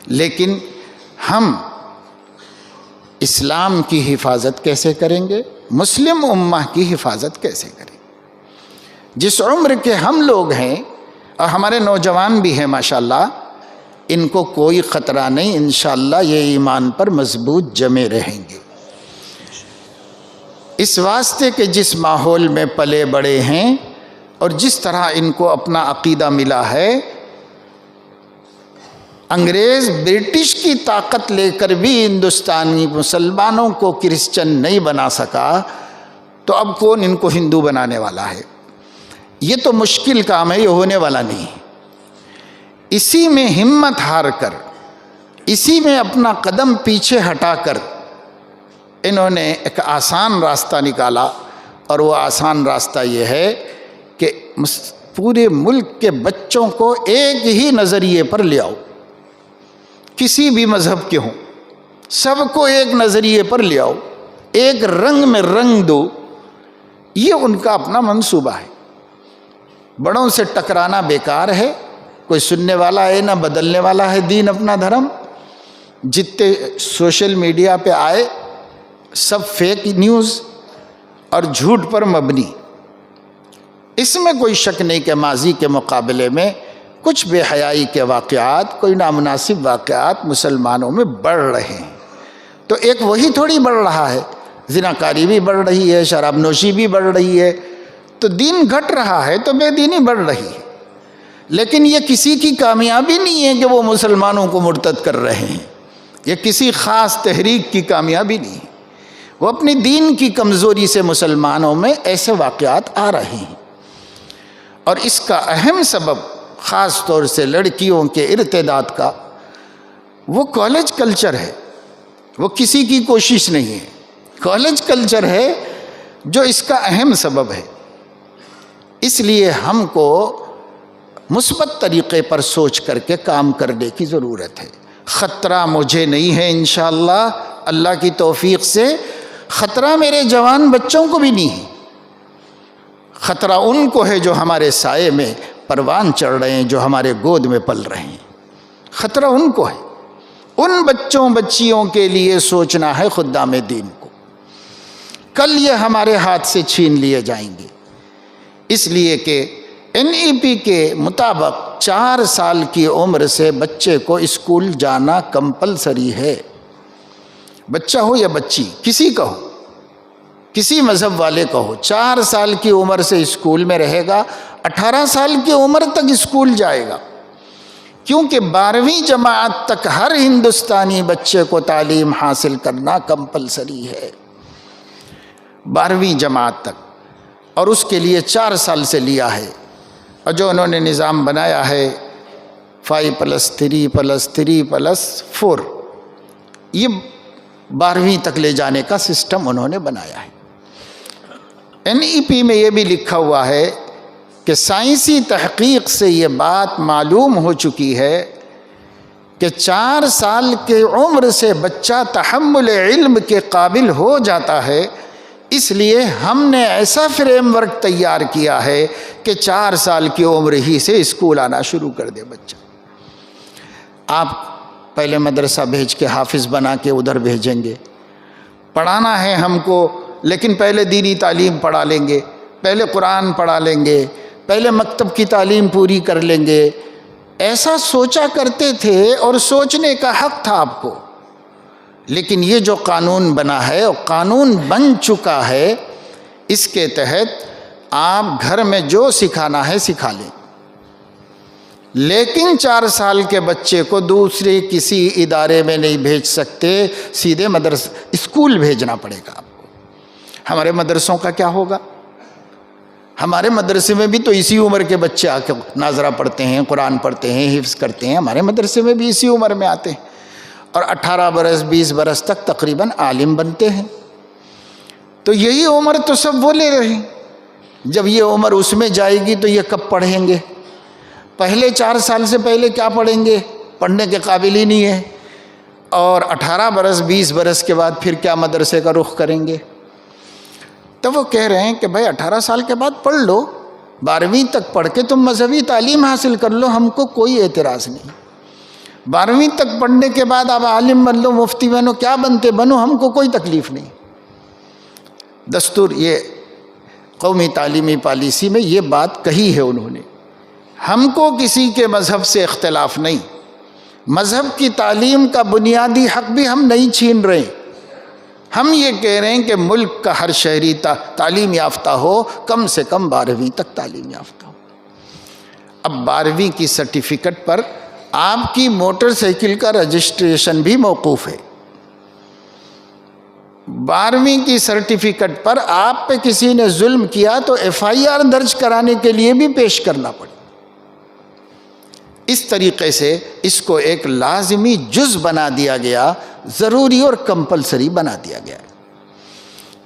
لیکن ہم اسلام کی حفاظت کیسے کریں گے؟ مسلم امہ کی حفاظت کیسے کریں؟ جس عمر کے ہم لوگ ہیں اور ہمارے نوجوان بھی ہیں ماشاءاللہ، ان کو کوئی خطرہ نہیں، انشاءاللہ یہ ایمان پر مضبوط جمے رہیں گے، اس واسطے کہ جس ماحول میں پلے بڑے ہیں اور جس طرح ان کو اپنا عقیدہ ملا ہے۔ انگریز برٹش کی طاقت لے کر بھی ہندوستانی مسلمانوں کو کرسچن نہیں بنا سکا، تو اب کون ان کو ہندو بنانے والا ہے؟ یہ تو مشکل کام ہے، یہ ہونے والا نہیں۔ اسی میں ہمت ہار کر، اسی میں اپنا قدم پیچھے ہٹا کر انہوں نے ایک آسان راستہ نکالا، اور وہ آسان راستہ یہ ہے کہ پورے ملک کے بچوں کو ایک ہی نظریے پر لے آؤ، کسی بھی مذہب کے ہوں، سب کو ایک نظریے پر لے آؤ، ایک رنگ میں رنگ دو، یہ ان کا اپنا منصوبہ ہے۔ بڑوں سے ٹکرانا بیکار ہے، کوئی سننے والا ہے نہ بدلنے والا ہے دین اپنا دھرم۔ جتنے سوشل میڈیا پہ آئے سب فیک نیوز اور جھوٹ پر مبنی، اس میں کوئی شک نہیں کہ ماضی کے مقابلے میں کچھ بے حیائی کے واقعات، کوئی نامناسب واقعات مسلمانوں میں بڑھ رہے ہیں۔ تو ایک وہی تھوڑی بڑھ رہا ہے، زناکاری بھی بڑھ رہی ہے، شراب نوشی بھی بڑھ رہی ہے، تو دین گھٹ رہا ہے تو بے دینی بڑھ رہی ہے۔ لیکن یہ کسی کی کامیابی نہیں ہے کہ وہ مسلمانوں کو مرتد کر رہے ہیں، یہ کسی خاص تحریک کی کامیابی نہیں ہے، وہ اپنی دین کی کمزوری سے مسلمانوں میں ایسے واقعات آ رہے ہیں۔ اور اس کا اہم سبب خاص طور سے لڑکیوں کے ارتداد کا وہ کالج کلچر ہے، وہ کسی کی کوشش نہیں ہے، کالج کلچر ہے جو اس کا اہم سبب ہے۔ اس لیے ہم کو مثبت طریقے پر سوچ کر کے کام کرنے کی ضرورت ہے۔ خطرہ مجھے نہیں ہے انشاءاللہ، اللہ کی توفیق سے خطرہ میرے جوان بچوں کو بھی نہیں ہے، خطرہ ان کو ہے جو ہمارے سائے میں پروان چڑھ رہے ہیں، جو ہمارے گود میں پل رہے ہیں، خطرہ ان کو ہے۔ ان بچوں بچیوں کے لیے سوچنا ہے خدام دین کو، کل یہ ہمارے ہاتھ سے چھین لیے جائیں گے۔ اس لیے کہ NEP کے مطابق 4 سال کی عمر سے بچے کو اسکول جانا کمپلسری ہے، بچہ ہو یا بچی، کسی کا ہو، کسی مذہب والے کا ہو، 4 سال کی عمر سے اسکول میں رہے گا، 18 سال کی عمر تک اسکول جائے گا، کیونکہ 12ویں جماعت تک ہر ہندوستانی بچے کو تعلیم حاصل کرنا کمپلسری ہے، 12ویں جماعت تک، اور اس کے لیے 4 سال سے لیا ہے۔ اور جو انہوں نے نظام بنایا ہے 5+3+3+4، یہ 12ویں تک لے جانے کا سسٹم انہوں نے بنایا ہے۔ NEP میں یہ بھی لکھا ہوا ہے کہ سائنسی تحقیق سے یہ بات معلوم ہو چکی ہے کہ 4 سال کی عمر سے بچہ تحمل علم کے قابل ہو جاتا ہے، اس لیے ہم نے ایسا فریم ورک تیار کیا ہے کہ 4 سال کی عمر ہی سے اسکول آنا شروع کر دے بچہ۔ آپ پہلے مدرسہ بھیج کے حافظ بنا کے ادھر بھیجیں گے، پڑھانا ہے ہم کو، لیکن پہلے دینی تعلیم پڑھا لیں گے، پہلے قرآن پڑھا لیں گے، پہلے مکتب کی تعلیم پوری کر لیں گے، ایسا سوچا کرتے تھے اور سوچنے کا حق تھا آپ کو۔ لیکن یہ جو قانون بنا ہے، اور قانون بن چکا ہے، اس کے تحت آپ گھر میں جو سکھانا ہے سکھا لیں، لیکن 4 سال کے بچے کو دوسرے کسی ادارے میں نہیں بھیج سکتے، سیدھے مدرسہ اسکول بھیجنا پڑے گا آپ کو۔ ہمارے مدرسوں کا کیا ہوگا؟ ہمارے مدرسے میں بھی تو اسی عمر کے بچے آ کے ناظرہ پڑھتے ہیں، قرآن پڑھتے ہیں، حفظ کرتے ہیں، ہمارے مدرسے میں بھی اسی عمر میں آتے ہیں، اور 18 برس 20 برس تک تقریباً عالم بنتے ہیں۔ تو یہی عمر تو سب وہ لے رہے ہیں، جب یہ عمر اس میں جائے گی تو یہ کب پڑھیں گے؟ پہلے 4 سال سے پہلے کیا پڑھیں گے؟ پڑھنے کے قابل ہی نہیں ہے، اور 18 برس 20 برس کے بعد پھر کیا مدرسے کا رخ کریں گے؟ تو وہ کہہ رہے ہیں کہ بھائی 18 سال کے بعد پڑھ لو، 12ویں تک پڑھ کے تم مذہبی تعلیم حاصل کر لو، ہم کو کوئی اعتراض نہیں۔ 12ویں تک پڑھنے کے بعد آپ عالم بن لو، مفتی بنو، کیا بنتے بنو، ہم کو کوئی تکلیف نہیں۔ دستور یہ قومی تعلیمی پالیسی میں یہ بات کہی ہے انہوں نے، ہم کو کسی کے مذہب سے اختلاف نہیں، مذہب کی تعلیم کا بنیادی حق بھی ہم نہیں چھین رہے، ہم یہ کہہ رہے ہیں کہ ملک کا ہر شہری تعلیم یافتہ ہو، کم سے کم 12ویں تک تعلیم یافتہ ہو۔ اب 12ویں کی سرٹیفکیٹ پر آپ کی موٹر سائیکل کا رجسٹریشن بھی موقوف ہے، 12ویں کی سرٹیفکیٹ پر آپ پہ کسی نے ظلم کیا تو FIR درج کرانے کے لیے بھی پیش کرنا پڑے۔ اس طریقے سے اس کو ایک لازمی جز بنا دیا گیا، ضروری اور کمپلسری بنا دیا گیا۔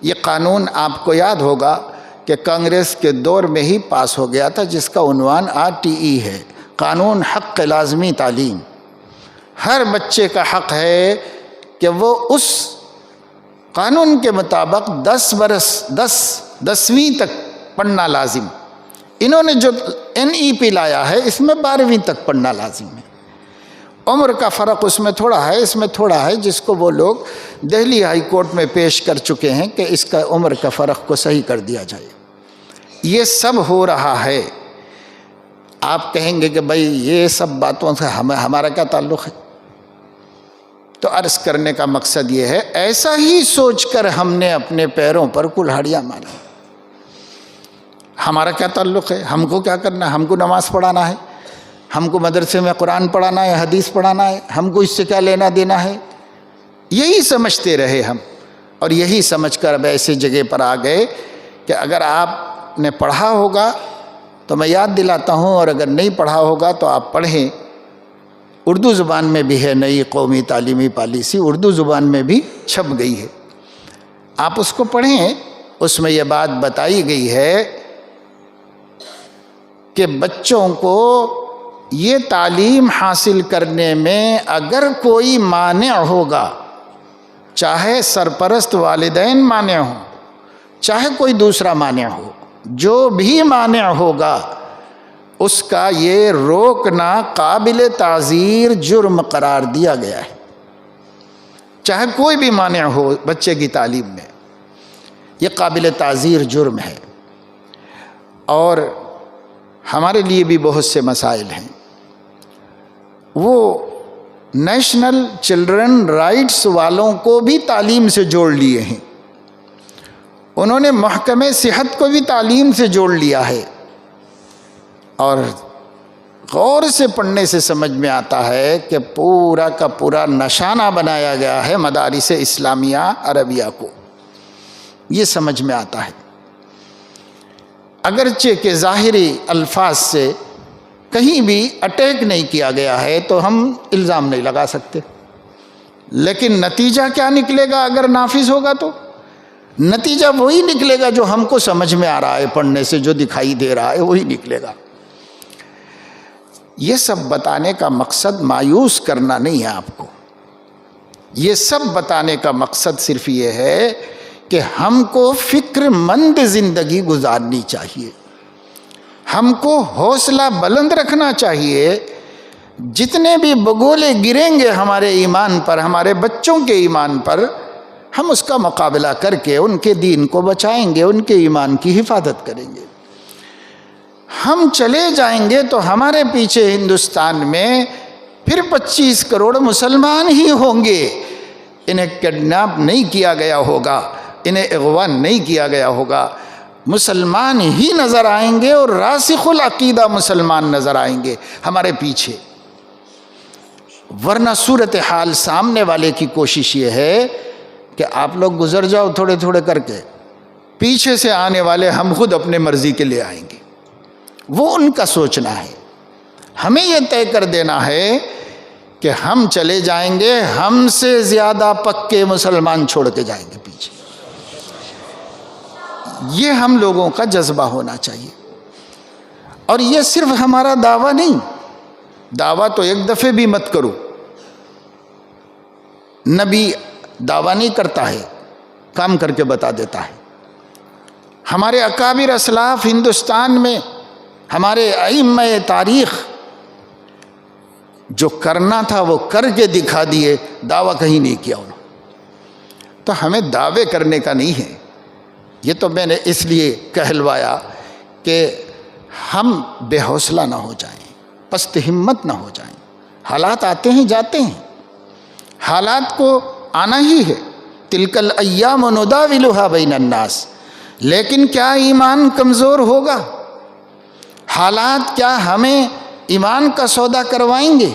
یہ قانون آپ کو یاد ہوگا کہ کانگریس کے دور میں ہی پاس ہو گیا تھا، جس کا عنوان RTE ہے، قانون حق لازمی تعلیم۔ ہر بچے کا حق ہے کہ وہ اس قانون کے مطابق 10ویں تک پڑھنا لازم۔ انہوں نے جو NEP لایا ہے اس میں 12ویں تک پڑھنا لازم ہے۔ عمر کا فرق اس میں تھوڑا ہے، اس میں تھوڑا ہے، جس کو وہ لوگ دہلی ہائی کورٹ میں پیش کر چکے ہیں کہ اس کا عمر کا فرق کو صحیح کر دیا جائے۔ یہ سب ہو رہا ہے۔ آپ کہیں گے کہ بھائی یہ سب باتوں سے ہمارا کیا تعلق ہے؟ تو عرض کرنے کا مقصد یہ ہے، ایسا ہی سوچ کر ہم نے اپنے پیروں پر کلہاڑیاں ماری۔ ہمارا کیا تعلق ہے؟ ہم کو کیا کرنا ہے؟ ہم کو نماز پڑھانا ہے، ہم کو مدرسے میں قرآن پڑھانا ہے، حدیث پڑھانا ہے، ہم کو اس سے کیا لینا دینا ہے؟ یہی سمجھتے رہے ہم، اور یہی سمجھ کر اب ایسے جگہ پر آ گئے کہ اگر آپ نے پڑھا ہوگا تو میں یاد دلاتا ہوں، اور اگر نہیں پڑھا ہوگا تو آپ پڑھیں۔ اردو زبان میں بھی ہے نئی قومی تعلیمی پالیسی، اردو زبان میں بھی چھپ گئی ہے، آپ اس کو پڑھیں۔ اس میں یہ بات بتائی گئی ہے کہ بچوں کو یہ تعلیم حاصل کرنے میں اگر کوئی مانع ہوگا، چاہے سرپرست والدین مانع ہوں، چاہے کوئی دوسرا مانع ہو، جو بھی مانع ہوگا اس کا یہ روکنا قابل تعزیر جرم قرار دیا گیا ہے. چاہے کوئی بھی مانع ہو بچے کی تعلیم میں، یہ قابل تعزیر جرم ہے. اور ہمارے لیے بھی بہت سے مسائل ہیں. وہ نیشنل چلڈرن رائٹس والوں کو بھی تعلیم سے جوڑ لیے ہیں، انہوں نے محکمہ صحت کو بھی تعلیم سے جوڑ لیا ہے. اور غور سے پڑھنے سے سمجھ میں آتا ہے کہ پورا کا پورا نشانہ بنایا گیا ہے مدارس اسلامیہ عربیہ کو. یہ سمجھ میں آتا ہے، اگرچہ کہ ظاہری الفاظ سے کہیں بھی اٹیک نہیں کیا گیا ہے تو ہم الزام نہیں لگا سکتے، لیکن نتیجہ کیا نکلے گا اگر نافذ ہوگا تو نتیجہ وہی نکلے گا جو ہم کو سمجھ میں آ رہا ہے، پڑھنے سے جو دکھائی دے رہا ہے وہی نکلے گا. یہ سب بتانے کا مقصد مایوس کرنا نہیں ہے آپ کو، یہ سب بتانے کا مقصد صرف یہ ہے کہ ہم کو فکر مند زندگی گزارنی چاہیے، ہم کو حوصلہ بلند رکھنا چاہیے. جتنے بھی بگولے گریں گے ہمارے ایمان پر، ہمارے بچوں کے ایمان پر، ہم اس کا مقابلہ کر کے ان کے دین کو بچائیں گے، ان کے ایمان کی حفاظت کریں گے. ہم چلے جائیں گے تو ہمارے پیچھے ہندوستان میں پھر 25 کروڑ مسلمان ہی ہوں گے. انہیں کڈنیپ نہیں کیا گیا ہوگا، انہیں اغوا نہیں کیا گیا ہوگا، مسلمان ہی نظر آئیں گے اور راسخ العقیدہ مسلمان نظر آئیں گے ہمارے پیچھے. ورنہ صورتحال سامنے والے کی کوشش یہ ہے کہ آپ لوگ گزر جاؤ تھوڑے تھوڑے کر کے، پیچھے سے آنے والے ہم خود اپنے مرضی کے لے آئیں گے. وہ ان کا سوچنا ہے. ہمیں یہ طے کر دینا ہے کہ ہم چلے جائیں گے، ہم سے زیادہ پکے مسلمان چھوڑ کے جائیں گے پیچھے. یہ ہم لوگوں کا جذبہ ہونا چاہیے. اور یہ صرف ہمارا دعویٰ نہیں، دعویٰ تو ایک دفعے بھی مت کرو. نبی دعویٰ نہیں کرتا ہے، کام کر کے بتا دیتا ہے. ہمارے اکابر اسلاف ہندوستان میں، ہمارے ائمہ تاریخ جو کرنا تھا وہ کر کے دکھا دیے، دعویٰ کہیں نہیں کیا انہوں. تو ہمیں دعوے کرنے کا نہیں ہے. یہ تو میں نے اس لیے کہلوایا کہ ہم بے حوصلہ نہ ہو جائیں، پست ہمت نہ ہو جائیں. حالات آتے ہیں جاتے ہیں، حالات کو آنا ہی ہے. تلک الایام نداولها بین الناس. لیکن کیا ایمان کمزور ہوگا؟ حالات کیا ہمیں ایمان کا سودا کروائیں گے؟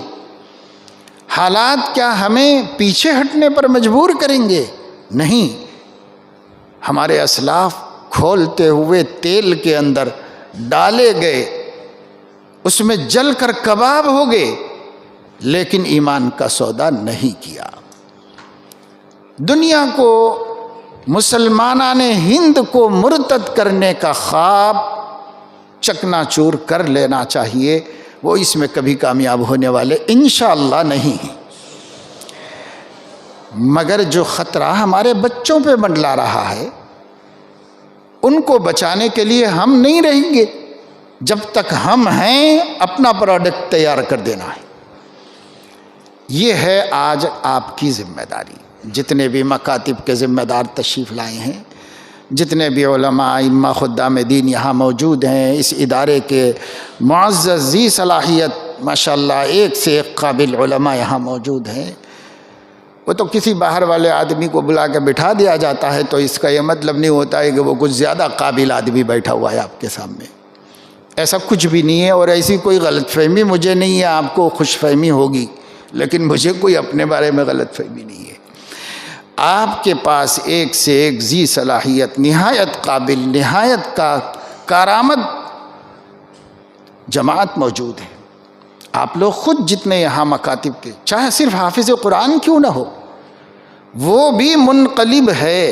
حالات کیا ہمیں پیچھے ہٹنے پر مجبور کریں گے؟ نہیں. ہمارے اسلاف کھولتے ہوئے تیل کے اندر ڈالے گئے، اس میں جل کر کباب ہو گئے، لیکن ایمان کا سودا نہیں کیا. دنیا کو، مسلمانان ہند کو مرتد کرنے کا خواب چکنا چور کر لینا چاہیے. وہ اس میں کبھی کامیاب ہونے والے انشاءاللہ نہیں ہیں. مگر جو خطرہ ہمارے بچوں پہ منڈلا رہا ہے، ان کو بچانے کے لیے ہم نہیں رہیں گے. جب تک ہم ہیں اپنا پروڈکٹ تیار کر دینا ہے. یہ ہے آج آپ کی ذمہ داری. جتنے بھی مکاتب کے ذمہ دار تشریف لائے ہیں، جتنے بھی علماء، ائمہ، خدام دین یہاں موجود ہیں، اس ادارے کے معزز ذی صلاحیت ماشاءاللہ ایک سے ایک قابل علماء یہاں موجود ہیں. وہ تو کسی باہر والے آدمی کو بلا کے بٹھا دیا جاتا ہے تو اس کا یہ مطلب نہیں ہوتا ہے کہ وہ کچھ زیادہ قابل آدمی بیٹھا ہوا ہے آپ کے سامنے. ایسا کچھ بھی نہیں ہے. اور ایسی کوئی غلط فہمی مجھے نہیں ہے، آپ کو خوش فہمی ہوگی، لیکن مجھے کوئی اپنے بارے میں غلط فہمی نہیں ہے. آپ کے پاس ایک سے ایک ذی صلاحیت، نہایت قابل، نہایت کا کارآمد جماعت موجود ہے. آپ لوگ خود جتنے یہاں مکاتب کے، چاہے صرف حافظ قرآن کیوں نہ ہو، وہ بھی منقلب ہے.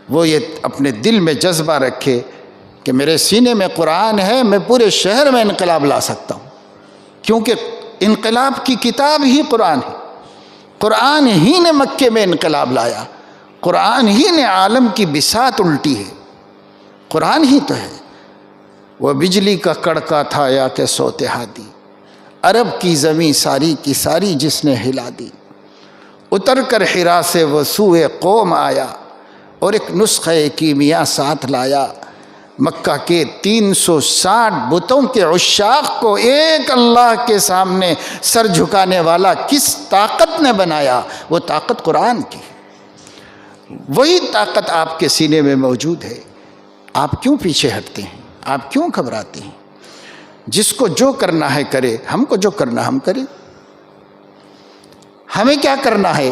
وہ یہ اپنے دل میں جذبہ رکھے کہ میرے سینے میں قرآن ہے، میں پورے شہر میں انقلاب لا سکتا ہوں، کیونکہ انقلاب کی کتاب ہی قرآن ہے. قرآن ہی نے مکے میں انقلاب لایا، قرآن ہی نے عالم کی بساط الٹی ہے. قرآن ہی تو ہے۔ وہ بجلی کا کڑکا تھا یا کہ سوتے ہادی، عرب کی زمیں ساری کی ساری جس نے ہلا دی۔ اتر کر حرا سے وہ سوئے قوم آیا، اور ایک نسخہ کیمیا ساتھ لایا۔ مکہ کے 360 بتوں کے عشاق کو ایک اللہ کے سامنے سر جھکانے والا کس طاقت نے بنایا؟ وہ طاقت قرآن کی، وہی طاقت آپ کے سینے میں موجود ہے۔ آپ کیوں پیچھے ہٹتے ہیں؟ آپ کیوں گھبراتے ہیں؟ جس کو جو کرنا ہے کرے، ہم کو جو کرنا ہم کریں۔ ہمیں کیا کرنا ہے؟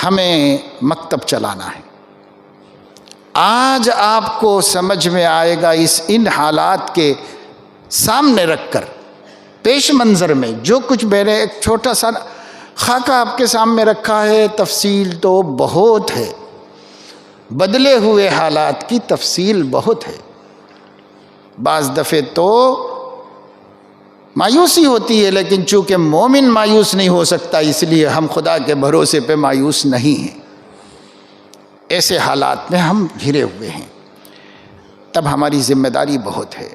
ہمیں مکتب چلانا ہے۔ آج آپ کو سمجھ میں آئے گا، ان حالات کے سامنے رکھ کر، پیش منظر میں جو کچھ میں نے ایک چھوٹا سا خاکہ آپ کے سامنے رکھا ہے، تفصیل تو بہت ہے، بدلے ہوئے حالات کی تفصیل بہت ہے۔ بعض دفعے تو مایوسی ہوتی ہے، لیکن چونکہ مومن مایوس نہیں ہو سکتا، اس لیے ہم خدا کے بھروسے پہ مایوس نہیں ہیں۔ ایسے حالات میں ہم گھرے ہوئے ہیں، تب ہماری ذمہ داری بہت ہے۔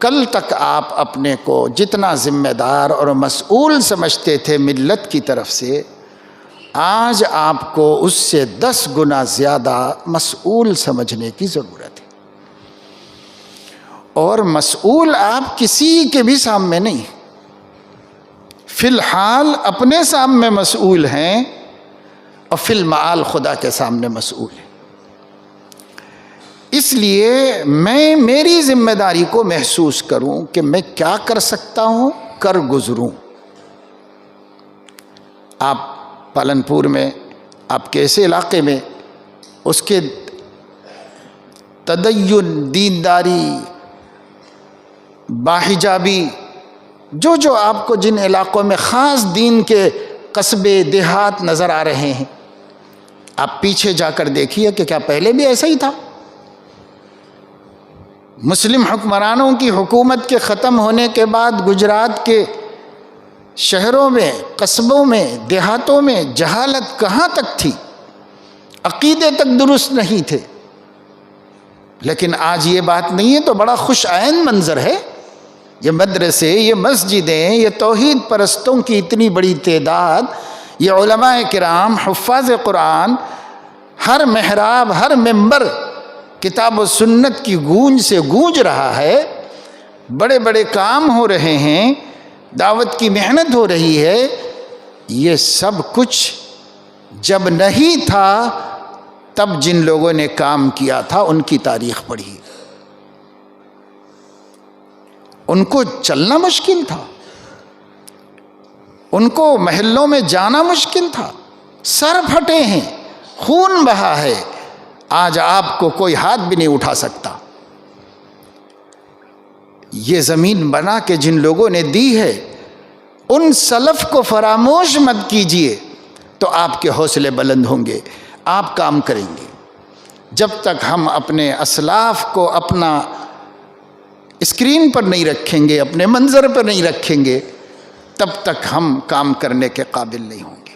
کل تک آپ اپنے کو جتنا ذمہ دار اور مسئول سمجھتے تھے ملت کی طرف سے، آج آپ کو اس سے 10 گنا زیادہ مسئول سمجھنے کی ضرورت ہے۔ اور مسئول آپ کسی کے بھی سامنے نہیں، فی الحال اپنے سامنے مسئول ہیں، اور فی المعال خدا کے سامنے مسئول ہے۔ اس لیے میں میری ذمہ داری کو محسوس کروں کہ میں کیا کر سکتا ہوں، کر گزروں۔ آپ پالنپور میں، آپ کے ایسے علاقے میں، اس کے تدین، دینداری، باحجابی، جو آپ کو جن علاقوں میں خاص دین کے قصبے دیہات نظر آ رہے ہیں، آپ پیچھے جا کر دیکھیے کہ کیا پہلے بھی ایسا ہی تھا؟ مسلم حکمرانوں کی حکومت کے ختم ہونے کے بعد گجرات کے شہروں میں، قصبوں میں، دیہاتوں میں جہالت کہاں تک تھی؟ عقیدے تک درست نہیں تھے۔ لیکن آج یہ بات نہیں ہے تو بڑا خوش آئند منظر ہے۔ یہ مدرسے، یہ مسجدیں، یہ توحید پرستوں کی اتنی بڑی تعداد، یہ علماء کرام، حفاظ قرآن، ہر محراب، ہر ممبر کتاب و سنت کی گونج سے گونج رہا ہے، بڑے بڑے کام ہو رہے ہیں، دعوت کی محنت ہو رہی ہے۔ یہ سب کچھ جب نہیں تھا، تب جن لوگوں نے کام کیا تھا ان کی تاریخ پڑھی، ان کو چلنا مشکل تھا، ان کو محلوں میں جانا مشکل تھا، سر پھٹے ہیں، خون بہا ہے۔ آج آپ کو کوئی ہاتھ بھی نہیں اٹھا سکتا۔ یہ زمین بنا کے جن لوگوں نے دی ہے، ان سلف کو فراموش مت کیجئے، تو آپ کے حوصلے بلند ہوں گے، آپ کام کریں گے۔ جب تک ہم اپنے اسلاف کو اپنا اسکرین پر نہیں رکھیں گے، اپنے منظر پر نہیں رکھیں گے، تب تک ہم کام کرنے کے قابل نہیں ہوں گے۔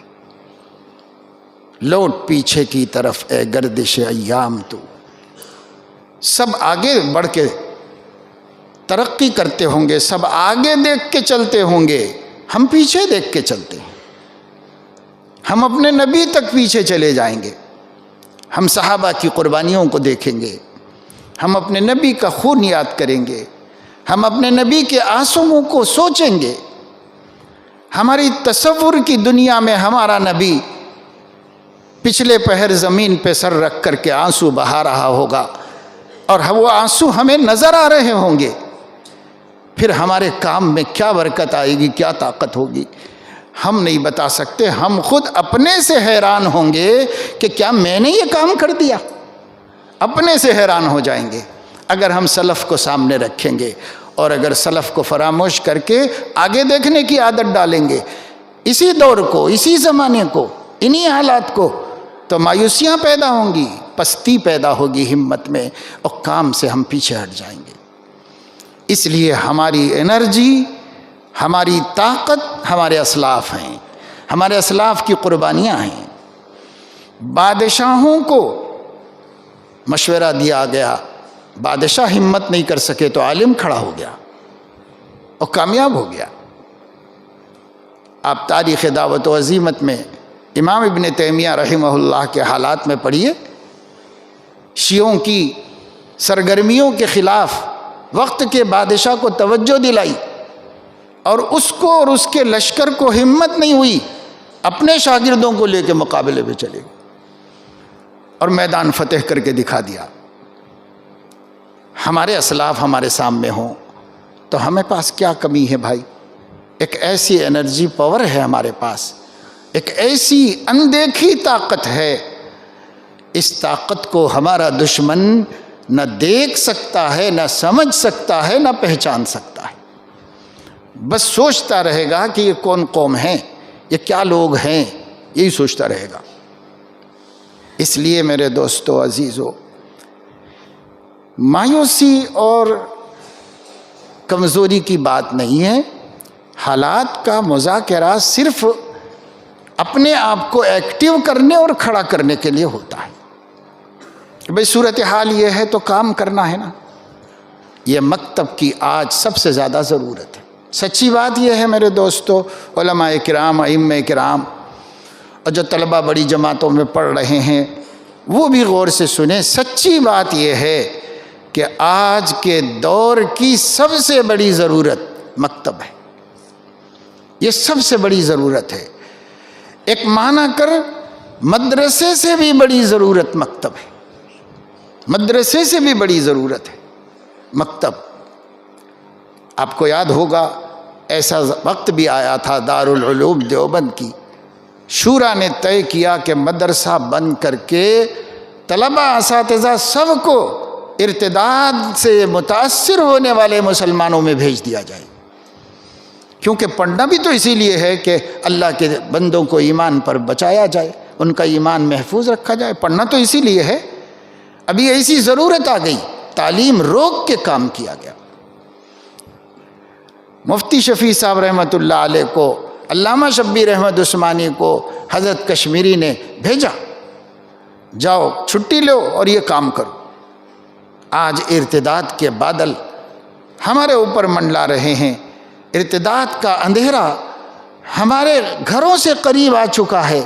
لوٹ پیچھے کی طرف اے گردش ایام تو، سب آگے بڑھ کے ترقی کرتے ہوں گے، سب آگے دیکھ کے چلتے ہوں گے، ہم پیچھے دیکھ کے چلتے ہیں۔ ہم اپنے نبی تک پیچھے چلے جائیں گے، ہم صحابہ کی قربانیوں کو دیکھیں گے، ہم اپنے نبی کا خون یاد کریں گے، ہم اپنے نبی کے آنسوؤں کو سوچیں گے۔ ہماری تصور کی دنیا میں ہمارا نبی پچھلے پہر زمین پہ سر رکھ کر کے آنسو بہا رہا ہوگا، اور وہ آنسو ہمیں نظر آ رہے ہوں گے۔ پھر ہمارے کام میں کیا برکت آئے گی، کیا طاقت ہوگی، ہم نہیں بتا سکتے۔ ہم خود اپنے سے حیران ہوں گے کہ کیا میں نے یہ کام کر دیا، اپنے سے حیران ہو جائیں گے اگر ہم سلف کو سامنے رکھیں گے، اور اگر سلف کو فراموش کر کے آگے دیکھنے کی عادت ڈالیں گے، اسی دور کو، اسی زمانے کو، انہی حالات کو، تو مایوسیاں پیدا ہوں گی، پستی پیدا ہوگی ہمت میں، اور کام سے ہم پیچھے ہٹ جائیں گے۔ اس لیے ہماری انرجی، ہماری طاقت ہمارے اسلاف ہیں، ہمارے اسلاف کی قربانیاں ہیں۔ بادشاہوں کو مشورہ دیا گیا، بادشاہ ہمت نہیں کر سکے تو عالم کھڑا ہو گیا اور کامیاب ہو گیا۔ آپ تاریخ دعوت و عزیمت میں امام ابن تیمیہ رحمہ اللہ کے حالات میں پڑھیے، شیعوں کی سرگرمیوں کے خلاف وقت کے بادشاہ کو توجہ دلائی، اور اس کو اور اس کے لشکر کو ہمت نہیں ہوئی، اپنے شاگردوں کو لے کے مقابلے پہ چلے گئے اور میدان فتح کر کے دکھا دیا۔ ہمارے اسلاف ہمارے سامنے ہوں تو ہمیں پاس کیا کمی ہے بھائی؟ ایک ایسی انرجی پاور ہے ہمارے پاس، ایک ایسی اندیکھی طاقت ہے، اس طاقت کو ہمارا دشمن نہ دیکھ سکتا ہے، نہ سمجھ سکتا ہے، نہ پہچان سکتا ہے۔ بس سوچتا رہے گا کہ یہ کون قوم ہے، یہ کیا لوگ ہیں، یہی سوچتا رہے گا۔ اس لیے میرے دوستو عزیزو، مایوسی اور کمزوری کی بات نہیں ہے، حالات کا مذاکرہ صرف اپنے آپ کو ایکٹیو کرنے اور کھڑا کرنے کے لیے ہوتا ہے کہ بھئی صورتحال یہ ہے تو کام کرنا ہے نا۔ یہ مکتب کی آج سب سے زیادہ ضرورت ہے۔ سچی بات یہ ہے میرے دوستو، علماء کرام، ائمہ کرام، اور جو طلبہ بڑی جماعتوں میں پڑھ رہے ہیں وہ بھی غور سے سنیں، سچی بات یہ ہے کہ آج کے دور کی سب سے بڑی ضرورت مکتب ہے۔ یہ سب سے بڑی ضرورت ہے۔ ایک معنی کر مدرسے سے بھی بڑی ضرورت مکتب ہے، مدرسے سے بھی بڑی ضرورت ہے مکتب۔ آپ کو یاد ہوگا ایسا وقت بھی آیا تھا دارالعلوم دیوبند کی، شورا نے طے کیا کہ مدرسہ بند کر کے طلبہ اساتذہ سب کو ارتداد سے متاثر ہونے والے مسلمانوں میں بھیج دیا جائے، کیونکہ پڑھنا بھی تو اسی لیے ہے کہ اللہ کے بندوں کو ایمان پر بچایا جائے، ان کا ایمان محفوظ رکھا جائے، پڑھنا تو اسی لیے ہے۔ ابھی ایسی ضرورت آ گئی، تعلیم روک کے کام کیا گیا۔ مفتی شفیع صاحب رحمۃ اللہ علیہ کو، علامہ شبیر احمد عثمانی کو حضرت کشمیری نے بھیجا، جاؤ چھٹی لو اور یہ کام کرو۔ آج ارتداد کے بادل ہمارے اوپر منڈلا رہے ہیں، ارتداد کا اندھیرا ہمارے گھروں سے قریب آ چکا ہے۔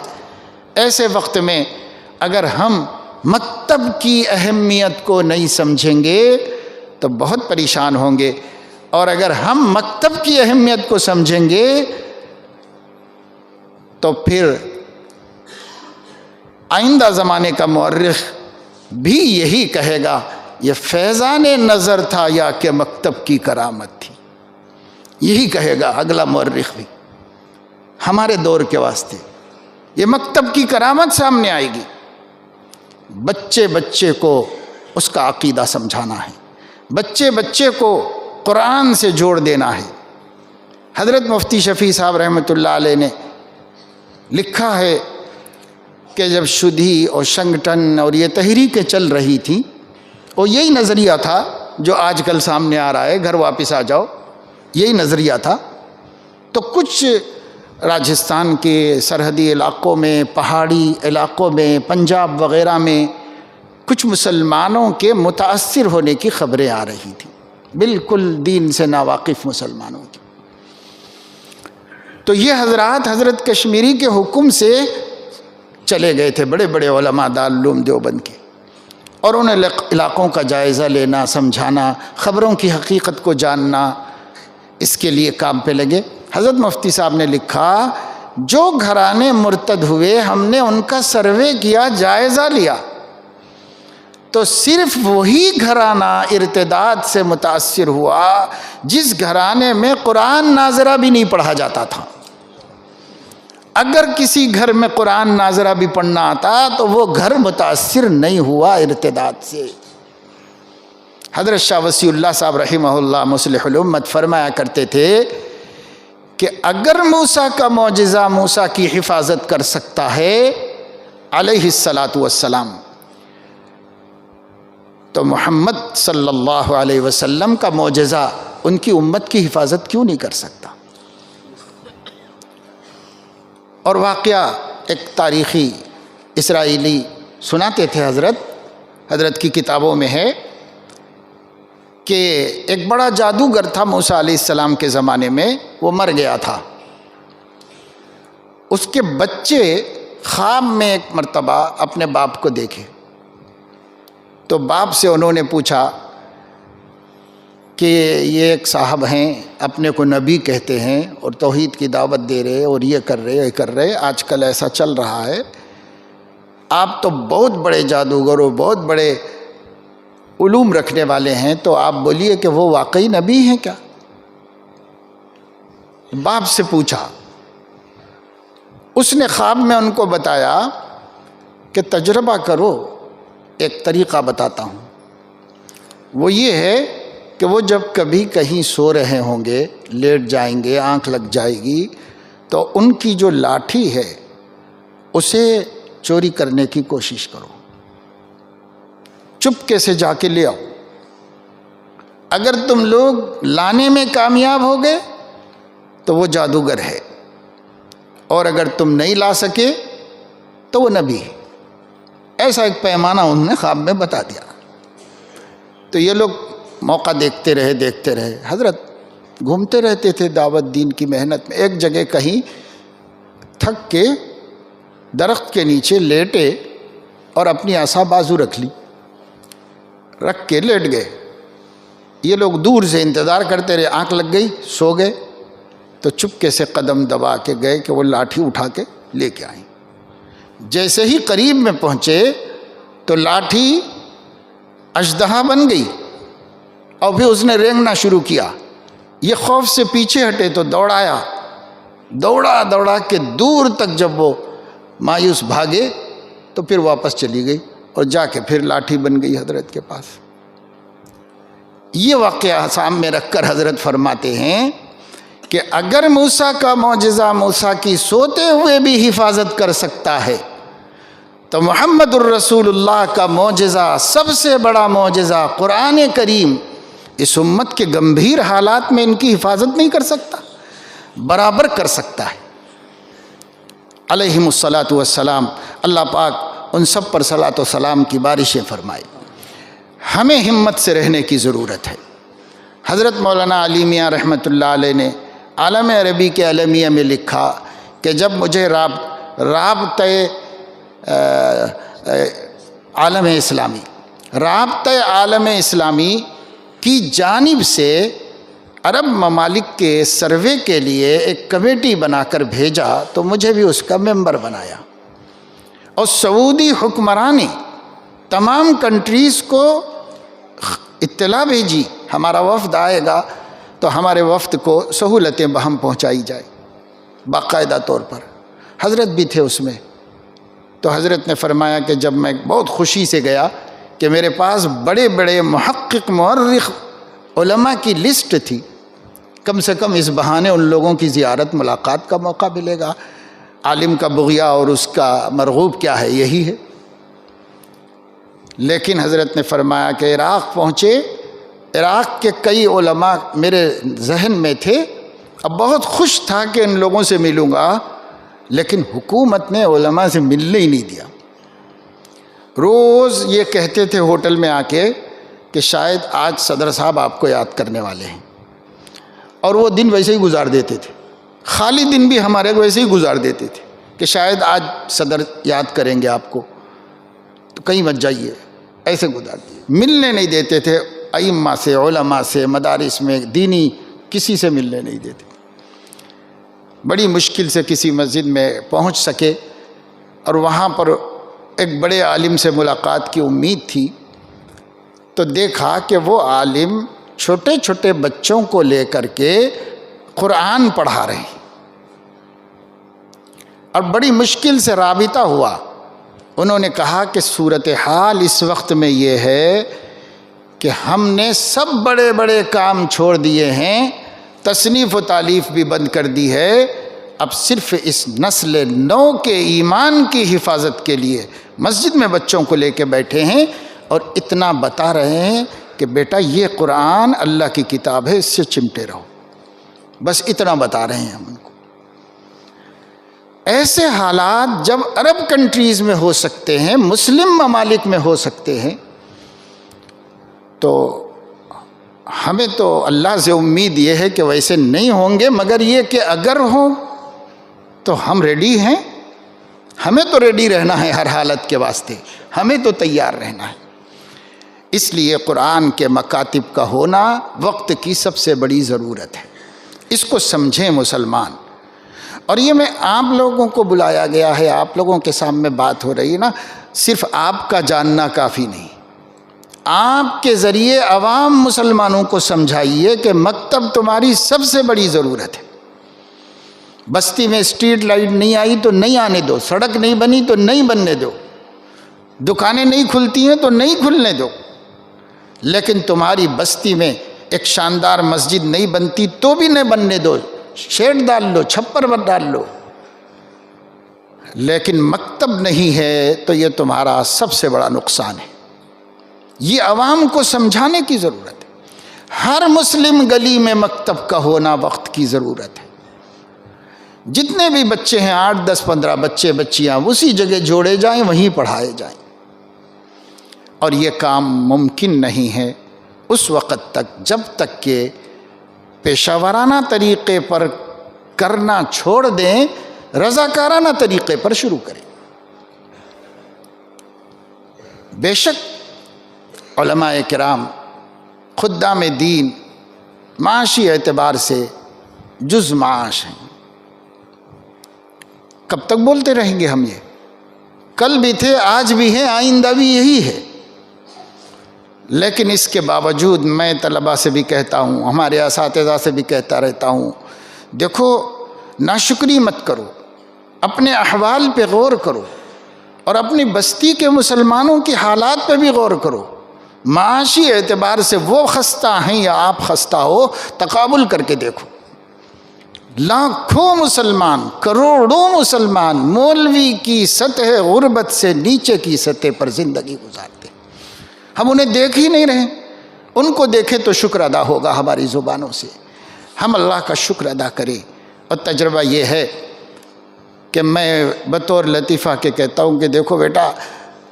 ایسے وقت میں اگر ہم مکتب کی اہمیت کو نہیں سمجھیں گے تو بہت پریشان ہوں گے، اور اگر ہم مکتب کی اہمیت کو سمجھیں گے تو پھر آئندہ زمانے کا مورخ بھی یہی کہے گا، یہ فیضان نظر تھا یا کہ مکتب کی کرامت تھی، یہی کہے گا اگلا مورخ بھی ہمارے دور کے واسطے۔ یہ مکتب کی کرامت سامنے آئے گی۔ بچے بچے کو اس کا عقیدہ سمجھانا ہے، بچے بچے کو قرآن سے جوڑ دینا ہے۔ حضرت مفتی شفیع صاحب رحمۃ اللہ علیہ نے لکھا ہے کہ جب شدھی اور شنگٹن اور یہ تحریکیں چل رہی تھیں، اور یہی نظریہ تھا جو آج کل سامنے آ رہا ہے، گھر واپس آ جاؤ، یہی نظریہ تھا، تو کچھ راجستھان کے سرحدی علاقوں میں، پہاڑی علاقوں میں، پنجاب وغیرہ میں کچھ مسلمانوں کے متاثر ہونے کی خبریں آ رہی تھیں، بالکل دین سے ناواقف مسلمانوں کی۔ تو یہ حضرات حضرت کشمیری کے حکم سے چلے گئے تھے، بڑے بڑے علماء دارالعلوم دیوبند کے، اور انہیں علاقوں کا جائزہ لینا، سمجھانا، خبروں کی حقیقت کو جاننا، اس کے لیے کام پہ لگے۔ حضرت مفتی صاحب نے لکھا، جو گھرانے مرتد ہوئے ہم نے ان کا سروے کیا، جائزہ لیا، تو صرف وہی گھرانہ ارتداد سے متاثر ہوا جس گھرانے میں قرآن ناظرہ بھی نہیں پڑھا جاتا تھا۔ اگر کسی گھر میں قرآن ناظرہ بھی پڑھنا آتا تو وہ گھر متاثر نہیں ہوا ارتداد سے۔ حضرت شاہ وسیع اللہ صاحب رحمہ اللہ مصلح الامت فرمایا کرتے تھے کہ اگر موسیٰ کا معجزہ موسیٰ کی حفاظت کر سکتا ہے علیہ الصلاۃ والسلام، تو محمد صلی اللہ علیہ وسلم کا معجزہ ان کی امت کی حفاظت کیوں نہیں کر سکتا؟ اور واقعہ ایک تاریخی اسرائیلی سناتے تھے حضرت حضرت کی کتابوں میں ہے کہ ایک بڑا جادوگر تھا موسیٰ علیہ السلام کے زمانے میں، وہ مر گیا تھا۔ اس کے بچے خواب میں ایک مرتبہ اپنے باپ کو دیکھے، تو باپ سے انہوں نے پوچھا کہ یہ ایک صاحب ہیں، اپنے کو نبی کہتے ہیں اور توحید کی دعوت دے رہے اور یہ کر رہے، آج کل ایسا چل رہا ہے، آپ تو بہت بڑے جادوگر اور بہت بڑے علوم رکھنے والے ہیں، تو آپ بولیے کہ وہ واقعی نبی ہیں کیا؟ باپ سے پوچھا۔ اس نے خواب میں ان کو بتایا کہ تجربہ کرو، ایک طریقہ بتاتا ہوں، وہ یہ ہے کہ وہ جب کبھی کہیں سو رہے ہوں گے، لیٹ جائیں گے، آنکھ لگ جائے گی، تو ان کی جو لاٹھی ہے اسے چوری کرنے کی کوشش کرو، چپکے سے جا کے لے آؤ۔ اگر تم لوگ لانے میں کامیاب ہو گئے تو وہ جادوگر ہے، اور اگر تم نہیں لا سکے تو وہ نبی ہے۔ ایسا ایک پیمانہ انہوں نے خواب میں بتا دیا۔ تو یہ لوگ موقع دیکھتے رہے، حضرت گھومتے رہتے تھے دعوت دین کی محنت میں۔ ایک جگہ کہیں تھک کے درخت کے نیچے لیٹے اور اپنی عصا بازو رکھ لی، رکھ کے لیٹ گئے۔ یہ لوگ دور سے انتظار کرتے رہے، آنکھ لگ گئی، سو گئے، تو چپکے سے قدم دبا کے گئے کہ وہ لاٹھی اٹھا کے لے کے آئیں۔ جیسے ہی قریب میں پہنچے تو لاٹھی اژدہا بن گئی اور پھر اس نے رینگنا شروع کیا۔ یہ خوف سے پیچھے ہٹے تو دوڑا کے دور تک جب وہ مایوس بھاگے تو پھر واپس چلی گئی اور جا کے پھر لاٹھی بن گئی حضرت کے پاس۔ یہ واقعہ سامنے رکھ کر حضرت فرماتے ہیں کہ اگر موسیٰ کا معجزہ موسیٰ کی سوتے ہوئے بھی حفاظت کر سکتا ہے تو محمد الرسول اللہ کا معجزہ، سب سے بڑا معجزہ قرآن کریم، اس امت کے گمبھیر حالات میں ان کی حفاظت نہیں کر سکتا، برابر کر سکتا ہے۔ علیہم الصلاۃ والسلام، اللہ پاک ان سب پر صلاۃ و سلام کی بارشیں فرمائے۔ ہمیں ہمت سے رہنے کی ضرورت ہے۔ حضرت مولانا علی میاں رحمۃ اللہ علیہ نے عالم عربی کے اعلامیہ میں لکھا کہ جب مجھے رابطۂ عالم اسلامی کی جانب سے عرب ممالک کے سروے کے لیے ایک کمیٹی بنا کر بھیجا تو مجھے بھی اس کا ممبر بنایا، اور سعودی حکمران نے تمام کنٹریز کو اطلاع بھیجی ہمارا وفد آئے گا تو ہمارے وفد کو سہولتیں بہم پہنچائی جائے باقاعدہ طور پر۔ حضرت بھی تھے اس میں، تو حضرت نے فرمایا کہ جب میں بہت خوشی سے گیا کہ میرے پاس بڑے بڑے محقق مورخ علماء کی لسٹ تھی، کم سے کم اس بہانے ان لوگوں کی زیارت ملاقات کا موقع ملے گا۔ عالم کا بغیہ اور اس کا مرغوب کیا ہے؟ یہی ہے۔ لیکن حضرت نے فرمایا کہ عراق پہنچے، عراق کے کئی علماء میرے ذہن میں تھے، اب بہت خوش تھا کہ ان لوگوں سے ملوں گا، لیکن حکومت نے علماء سے ملنے ہی نہیں دیا۔ روز یہ کہتے تھے ہوٹل میں آ کے کہ شاید آج صدر صاحب آپ کو یاد کرنے والے ہیں، اور وہ دن ویسے ہی گزار دیتے تھے، خالی دن بھی ہمارے ویسے ہی گزار دیتے تھے کہ شاید آج صدر یاد کریں گے آپ کو، تو کہیں مت جائیے، ایسے گزار دیے۔ ملنے نہیں دیتے تھے ائمہ سے، علماء سے، مدارس میں دینی کسی سے ملنے نہیں دیتے۔ بڑی مشکل سے کسی مسجد میں پہنچ سکے اور وہاں پر ایک بڑے عالم سے ملاقات کی امید تھی، تو دیکھا کہ وہ عالم چھوٹے چھوٹے بچوں کو لے کر کے قرآن پڑھا رہے ہیں، اور بڑی مشکل سے رابطہ ہوا۔ انہوں نے کہا کہ صورتحال اس وقت میں یہ ہے کہ ہم نے سب بڑے بڑے کام چھوڑ دیے ہیں، تصنیف و تالیف بھی بند کر دی ہے، اب صرف اس نسل نو کے ایمان کی حفاظت کے لیے مسجد میں بچوں کو لے کے بیٹھے ہیں، اور اتنا بتا رہے ہیں کہ بیٹا یہ قرآن اللہ کی کتاب ہے، اس سے چمٹے رہو، بس اتنا بتا رہے ہیں ہم ان کو۔ ایسے حالات جب عرب کنٹریز میں ہو سکتے ہیں، مسلم ممالک میں ہو سکتے ہیں، تو ہمیں تو اللہ سے امید یہ ہے کہ ویسے نہیں ہوں گے، مگر یہ کہ اگر ہوں تو ہم ریڈی ہیں. ہمیں تو ریڈی رہنا ہے ہر حالت کے واسطے، ہمیں تو تیار رہنا ہے. اس لیے قرآن کے مکاتب کا ہونا وقت کی سب سے بڑی ضرورت ہے. اس کو سمجھیں مسلمان. اور یہ میں آپ لوگوں کو بلایا گیا ہے، آپ لوگوں کے سامنے بات ہو رہی ہے نا، صرف آپ کا جاننا کافی نہیں، آپ کے ذریعے عوام مسلمانوں کو سمجھائیے کہ مکتب تمہاری سب سے بڑی ضرورت ہے. بستی میں اسٹریٹ لائٹ نہیں آئی تو نہیں آنے دو، سڑک نہیں بنی تو نہیں بننے دو، دکانیں نہیں کھلتی ہیں تو نہیں کھلنے دو، لیکن تمہاری بستی میں ایک شاندار مسجد نہیں بنتی تو بھی نہیں بننے دو، شیڈ ڈال لو، چھپر ڈال لو. لیکن مکتب نہیں ہے تو یہ تمہارا سب سے بڑا نقصان ہے. یہ عوام کو سمجھانے کی ضرورت ہے. ہر مسلم گلی میں مکتب کا ہونا وقت کی ضرورت ہے. جتنے بھی بچے ہیں 8 10 15 بچے بچیاں اسی جگہ جوڑے جائیں، وہیں پڑھائے جائیں. اور یہ کام ممکن نہیں ہے اس وقت تک جب تک کہ پیشہ ورانہ طریقے پر کرنا چھوڑ دیں، رضاکارانہ طریقے پر شروع کریں. بے شک علماء کرام خدام دین معاشی اعتبار سے جز معاش ہیں. کب تک بولتے رہیں گے ہم؟ یہ کل بھی تھے، آج بھی ہیں، آئندہ بھی یہی ہے. لیکن اس کے باوجود میں طلباء سے بھی کہتا ہوں، ہمارے اساتذہ سے بھی کہتا رہتا ہوں، دیکھو ناشکری مت کرو، اپنے احوال پہ غور کرو اور اپنی بستی کے مسلمانوں کی حالات پہ بھی غور کرو. معاشی اعتبار سے وہ خستہ ہیں یا آپ خستہ ہو، تقابل کر کے دیکھو. لاکھوں مسلمان، کروڑوں مسلمان مولوی کی سطح غربت سے نیچے کی سطح پر زندگی گزارتے. ہم انہیں دیکھ ہی نہیں رہے. ان کو دیکھیں تو شکر ادا ہوگا ہماری زبانوں سے. ہم اللہ کا شکر ادا کریں. اور تجربہ یہ ہے کہ میں بطور لطیفہ کے کہتا ہوں کہ دیکھو بیٹا،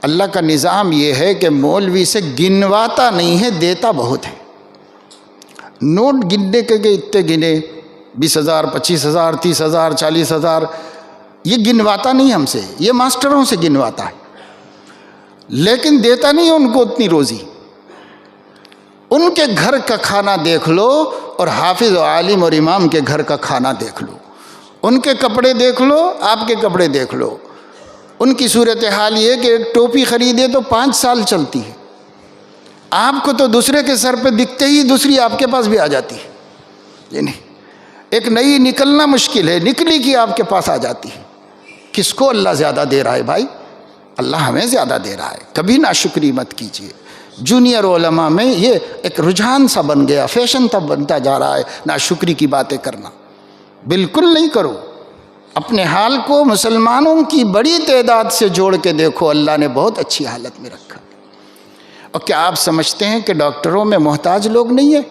اللہ کا نظام یہ ہے کہ مولوی سے گنواتا نہیں ہے، دیتا بہت ہے. نوٹ گننے کے اتنے گنے، 20,000 25,000 30,000 40,000، یہ گنواتا نہیں ہم سے، یہ ماسٹروں سے گنواتا ہے. لیکن دیتا نہیں ان کو اتنی روزی. ان کے گھر کا کھانا دیکھ لو اور حافظ و عالم اور امام کے گھر کا کھانا دیکھ لو. ان کے کپڑے دیکھ لو، آپ کے کپڑے دیکھ لو. ان کی صورتحال یہ کہ ایک ٹوپی خریدے تو 5 سال چلتی ہے. آپ کو تو دوسرے کے سر پہ دکھتے ہی دوسری آپ کے پاس بھی آ جاتی ہے. یعنی ایک نئی نکلنا مشکل ہے، نکلی کی آپ کے پاس آ جاتی ہے. کس کو اللہ زیادہ دے رہا ہے بھائی؟ اللہ ہمیں زیادہ دے رہا ہے. کبھی ناشکری مت کیجیے. جونیئر علماء میں یہ ایک رجحان سا بن گیا، فیشن تب بنتا جا رہا ہے ناشکری کی باتیں کرنا. بالکل نہیں کرو. اپنے حال کو مسلمانوں کی بڑی تعداد سے جوڑ کے دیکھو، اللہ نے بہت اچھی حالت میں رکھا. اور کیا آپ سمجھتے ہیں کہ ڈاکٹروں میں محتاج لوگ نہیں ہیں؟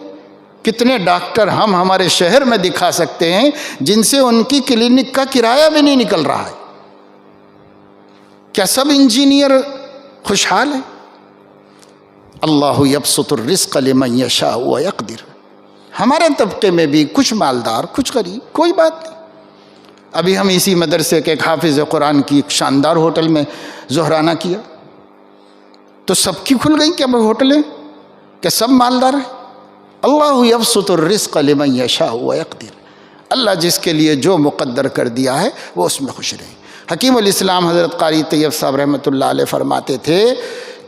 کتنے ڈاکٹر ہم ہمارے شہر میں دکھا سکتے ہیں جن سے ان کی کلینک کا کرایہ بھی نہیں نکل رہا ہے. کیا سب انجینئر خوشحال ہیں؟ اللہ یبسط الرزق لمن یشاء ویقدر. ہمارے طبقے میں بھی کچھ مالدار، کچھ غریب، کوئی بات نہیں. ابھی ہم اسی مدرسے کے ایک حافظ قرآن کی ایک شاندار ہوٹل میں ظہرانہ کیا تو سب کی کھل گئی کیا ہوٹلیں کہ سب مالدار ہیں. اللہ یبسط الرزق لمن یشاء ویقدر. اللہ جس کے لیے جو مقدر کر دیا ہے وہ اس میں خوش رہے. حکیم الاسلام حضرت قاری طیب صاحب رحمۃ اللہ علیہ فرماتے تھے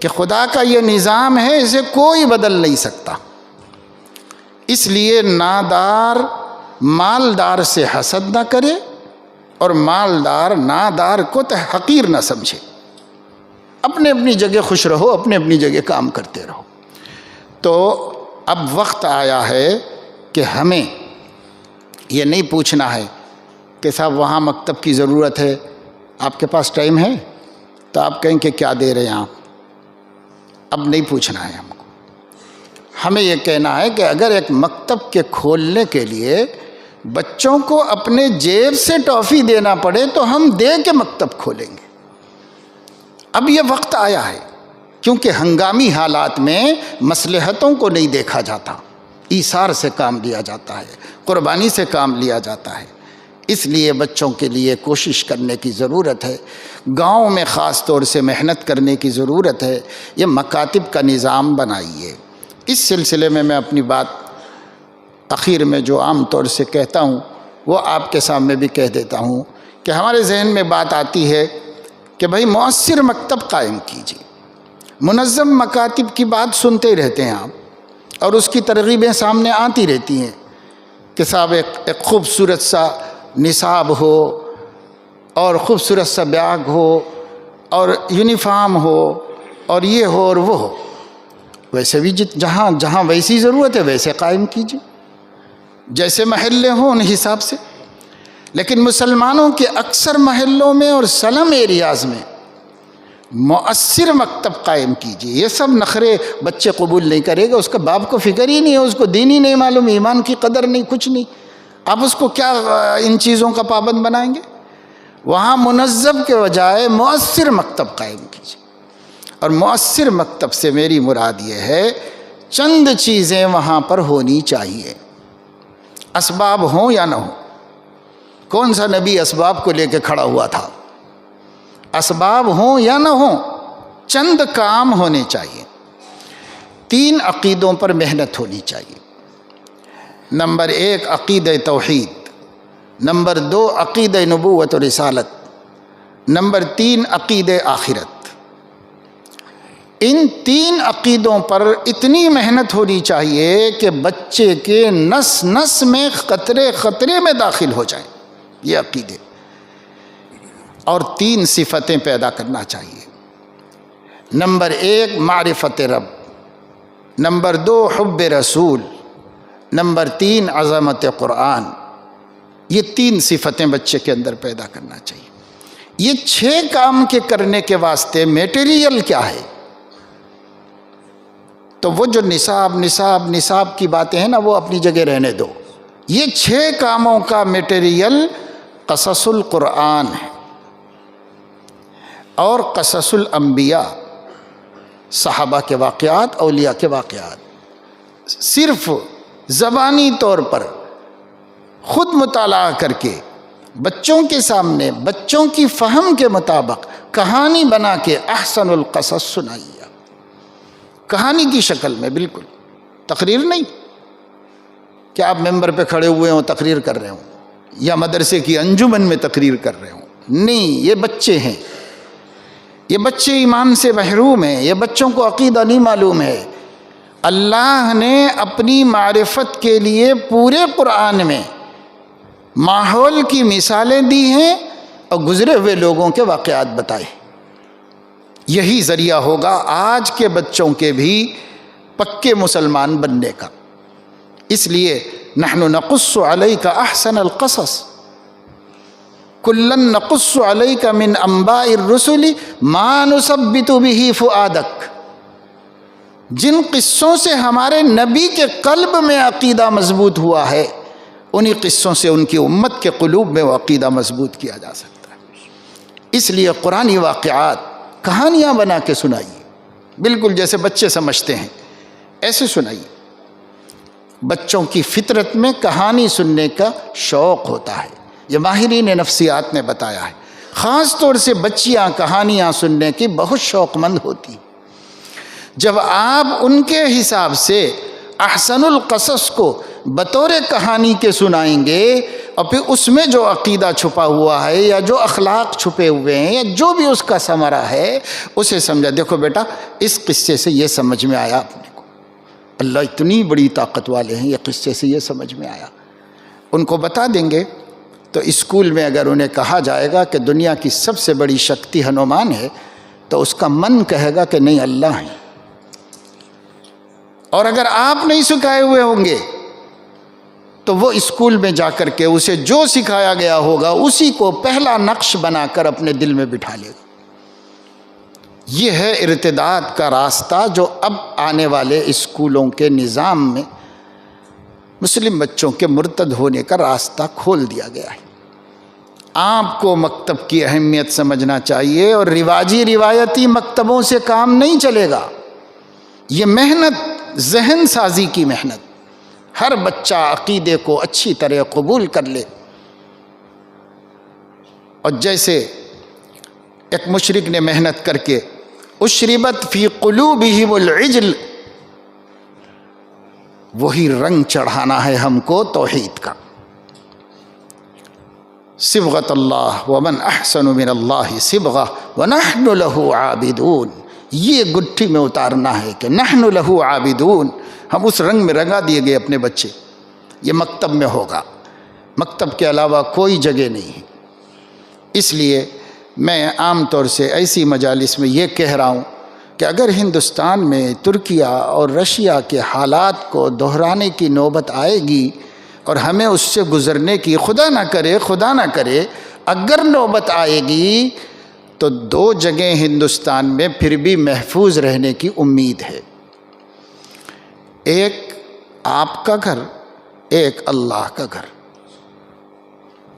کہ خدا کا یہ نظام ہے، اسے کوئی بدل نہیں سکتا. اس لیے نادار مالدار سے حسد نہ کرے اور مالدار نادار کو حقیر نہ سمجھے. اپنے اپنی جگہ خوش رہو، اپنے اپنی جگہ کام کرتے رہو. تو اب وقت آیا ہے کہ ہمیں یہ نہیں پوچھنا ہے کہ صاحب وہاں مکتب کی ضرورت ہے، آپ کے پاس ٹائم ہے؟ تو آپ کہیں کہ کیا دے رہے ہیں آپ. اب نہیں پوچھنا ہے ہم کو. ہمیں یہ کہنا ہے کہ اگر ایک مکتب کے کھولنے کے لیے بچوں کو اپنے جیب سے ٹافی دینا پڑے تو ہم دے کے مکتب کھولیں گے. اب یہ وقت آیا ہے کیونکہ ہنگامی حالات میں مصلحتوں کو نہیں دیکھا جاتا، ایثار سے کام لیا جاتا ہے، قربانی سے کام لیا جاتا ہے۔ اس لیے بچوں کے لیے کوشش کرنے کی ضرورت ہے، گاؤں میں خاص طور سے محنت کرنے کی ضرورت ہے۔ یہ مکاتب کا نظام بنائیے۔ اس سلسلے میں اپنی بات اخیر میں جو عام طور سے کہتا ہوں وہ آپ کے سامنے بھی کہہ دیتا ہوں کہ ہمارے ذہن میں بات آتی ہے کہ بھائی مؤثر مکتب قائم کیجیے۔ منظم مکاتب کی بات سنتے ہی رہتے ہیں آپ، اور اس کی ترغیبیں سامنے آتی رہتی ہیں کہ صاحب ایک خوبصورت سا نصاب ہو اور خوبصورت سا بیاگ ہو اور یونیفارم ہو اور یہ ہو اور وہ ہو۔ ویسے بھی جہاں جہاں ویسی ضرورت ہے ویسے قائم کیجیے، جیسے محلے ہوں ان حساب سے۔ لیکن مسلمانوں کے اکثر محلوں میں اور سلم ایریاز میں مؤثر مکتب قائم کیجیے۔ یہ سب نخرے بچے قبول نہیں کرے گا، اس کا باپ کو فکر ہی نہیں ہے، اس کو دین ہی نہیں معلوم، ایمان کی قدر نہیں، کچھ نہیں، آپ اس کو کیا ان چیزوں کا پابند بنائیں گے؟ وہاں منظم کے بجائے مؤثر مکتب قائم کیجیے۔ اور مؤثر مکتب سے میری مراد یہ ہے چند چیزیں وہاں پر ہونی چاہیے، اسباب ہوں یا نہ ہوں۔ کون سا نبی اسباب کو لے کے کھڑا ہوا تھا؟ اسباب ہوں یا نہ ہوں، چند کام ہونے چاہیے۔ 3 عقیدوں پر محنت ہونی چاہیے۔ نمبر 1 عقیدہ توحید، نمبر 2 عقیدہ نبوت و رسالت، نمبر 3 عقیدہ آخرت۔ ان 3 عقیدوں پر اتنی محنت ہونی چاہیے کہ بچے کے نس نس میں خطرے میں داخل ہو جائیں یہ عقیدے، اور 3 صفتیں پیدا کرنا چاہیے۔ نمبر 1 معرفت رب، نمبر 2 حب رسول، نمبر 3 عظمت قرآن۔ یہ 3 صفتیں بچے کے اندر پیدا کرنا چاہیے۔ یہ 6 کام کے کرنے کے واسطے میٹیریل کیا ہے؟ تو وہ جو نصاب کی باتیں ہیں نا وہ اپنی جگہ رہنے دو۔ یہ 6 کاموں کا میٹیریل قصص القرآن ہے اور قصص الانبیاء، صحابہ کے واقعات، اولیاء کے واقعات۔ صرف زبانی طور پر خود مطالعہ کر کے بچوں کے سامنے بچوں کی فہم کے مطابق کہانی بنا کے احسن القصص سنائیے، کہانی کی شکل میں، بالکل تقریر نہیں کہ آپ ممبر پہ کھڑے ہوئے ہوں تقریر کر رہے ہوں یا مدرسے کی انجمن میں تقریر کر رہے ہوں۔ نہیں، یہ بچے ہیں، یہ بچے ایمان سے محروم ہیں، یہ بچوں کو عقیدہ نہیں معلوم ہے۔ اللہ نے اپنی معرفت کے لیے پورے قرآن میں ماحول کی مثالیں دی ہیں اور گزرے ہوئے لوگوں کے واقعات بتائے۔ یہی ذریعہ ہوگا آج کے بچوں کے بھی پکے مسلمان بننے کا۔ اس لیے نحن نقص علیک احسن القصص کلن نقص علیک من انباء الرسل ما نثبت به فؤادک۔ جن قصوں سے ہمارے نبی کے قلب میں عقیدہ مضبوط ہوا ہے، انہی قصوں سے ان کی امت کے قلوب میں وہ عقیدہ مضبوط کیا جا سکتا ہے۔ اس لیے قرآنی واقعات کہانیاں بنا کے سنائیے، بالکل جیسے بچے سمجھتے ہیں ایسے سنائیے۔ بچوں کی فطرت میں کہانی سننے کا شوق ہوتا ہے، یہ ماہرین نفسیات نے بتایا ہے۔ خاص طور سے بچیاں کہانیاں سننے کی بہت شوق مند ہوتی۔ جب آپ ان کے حساب سے احسن القصص کو بطور کہانی کے سنائیں گے اور پھر اس میں جو عقیدہ چھپا ہوا ہے یا جو اخلاق چھپے ہوئے ہیں یا جو بھی اس کا ثمرہ ہے اسے سمجھا، دیکھو بیٹا اس قصے سے یہ سمجھ میں آیا اپنے کو، اللہ اتنی بڑی طاقت والے ہیں، یہ قصے سے یہ سمجھ میں آیا۔ ان کو بتا دیں گے تو اسکول میں اگر انہیں کہا جائے گا کہ دنیا کی سب سے بڑی شکتی ہنومان ہے تو اس کا من کہے گا کہ نہیں اللہ ہے۔ اور اگر آپ نہیں سکھائے ہوئے ہوں گے تو وہ اسکول میں جا کر کے اسے جو سکھایا گیا ہوگا اسی کو پہلا نقش بنا کر اپنے دل میں بٹھا لے گا۔ یہ ہے ارتداد کا راستہ جو اب آنے والے اسکولوں کے نظام میں مسلم بچوں کے مرتد ہونے کا راستہ کھول دیا گیا ہے۔ آپ کو مکتب کی اہمیت سمجھنا چاہیے، اور رواجی روایتی مکتبوں سے کام نہیں چلے گا۔ یہ محنت ذہن سازی کی محنت، ہر بچہ عقیدے کو اچھی طرح قبول کر لے۔ اور جیسے ایک مشرک نے محنت کر کے اشربت فی قلوبہم العجل، وہی رنگ چڑھانا ہے ہم کو توحید کا۔ صبغۃ اللہ ومن احسن من اللہ صبغہ ونحن لہ عابدون، یہ گٹھی میں اتارنا ہے کہ نحن لہ عابدون، ہم اس رنگ میں رنگا دیے گئے اپنے بچے۔ یہ مکتب میں ہوگا، مکتب کے علاوہ کوئی جگہ نہیں ہے۔ اس لیے میں عام طور سے ایسی مجالس میں یہ کہہ رہا ہوں کہ اگر ہندوستان میں ترکیہ اور رشیا کے حالات کو دہرانے کی نوبت آئے گی اور ہمیں اس سے گزرنے کی، خدا نہ کرے اگر نوبت آئے گی، تو 2 جگہیں ہندوستان میں پھر بھی محفوظ رہنے کی امید ہے۔ ایک آپ کا گھر، ایک اللہ کا گھر۔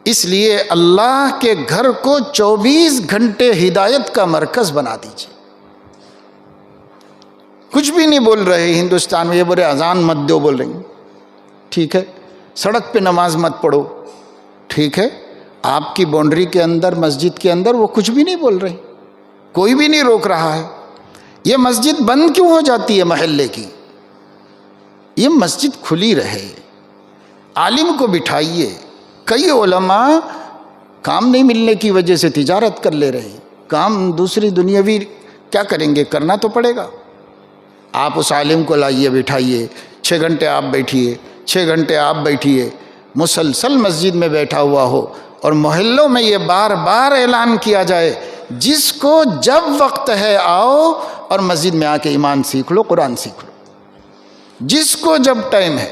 اس لیے اللہ کے گھر کو 24 گھنٹے ہدایت کا مرکز بنا دیجیے۔ کچھ بھی نہیں بول رہے ہندوستان میں، یہ بولے اذان مت دو بول رہی ہیں، ٹھیک ہے، سڑک پہ نماز مت پڑھو، ٹھیک ہے، آپ کی باؤنڈری کے اندر، مسجد کے اندر وہ کچھ بھی نہیں بول رہے، کوئی بھی نہیں روک رہا ہے۔ یہ مسجد بند کیوں ہو جاتی ہے محلے کی؟ یہ مسجد کھلی رہے، عالم کو بٹھائیے۔ کئی علماء کام نہیں ملنے کی وجہ سے تجارت کر لے رہے ہیں، کام دوسری دنیاوی کیا کریں گے، کرنا تو پڑے گا۔ آپ اس عالم کو لائیے، بٹھائیے، 6 گھنٹے آپ بیٹھیے، 6 گھنٹے آپ بیٹھیے، مسلسل مسجد میں بیٹھا ہوا ہو، اور محلوں میں یہ بار بار اعلان کیا جائے، جس کو جب وقت ہے آؤ اور مسجد میں آ کے ایمان سیکھ لو، قرآن سیکھ لو، جس کو جب ٹائم ہے۔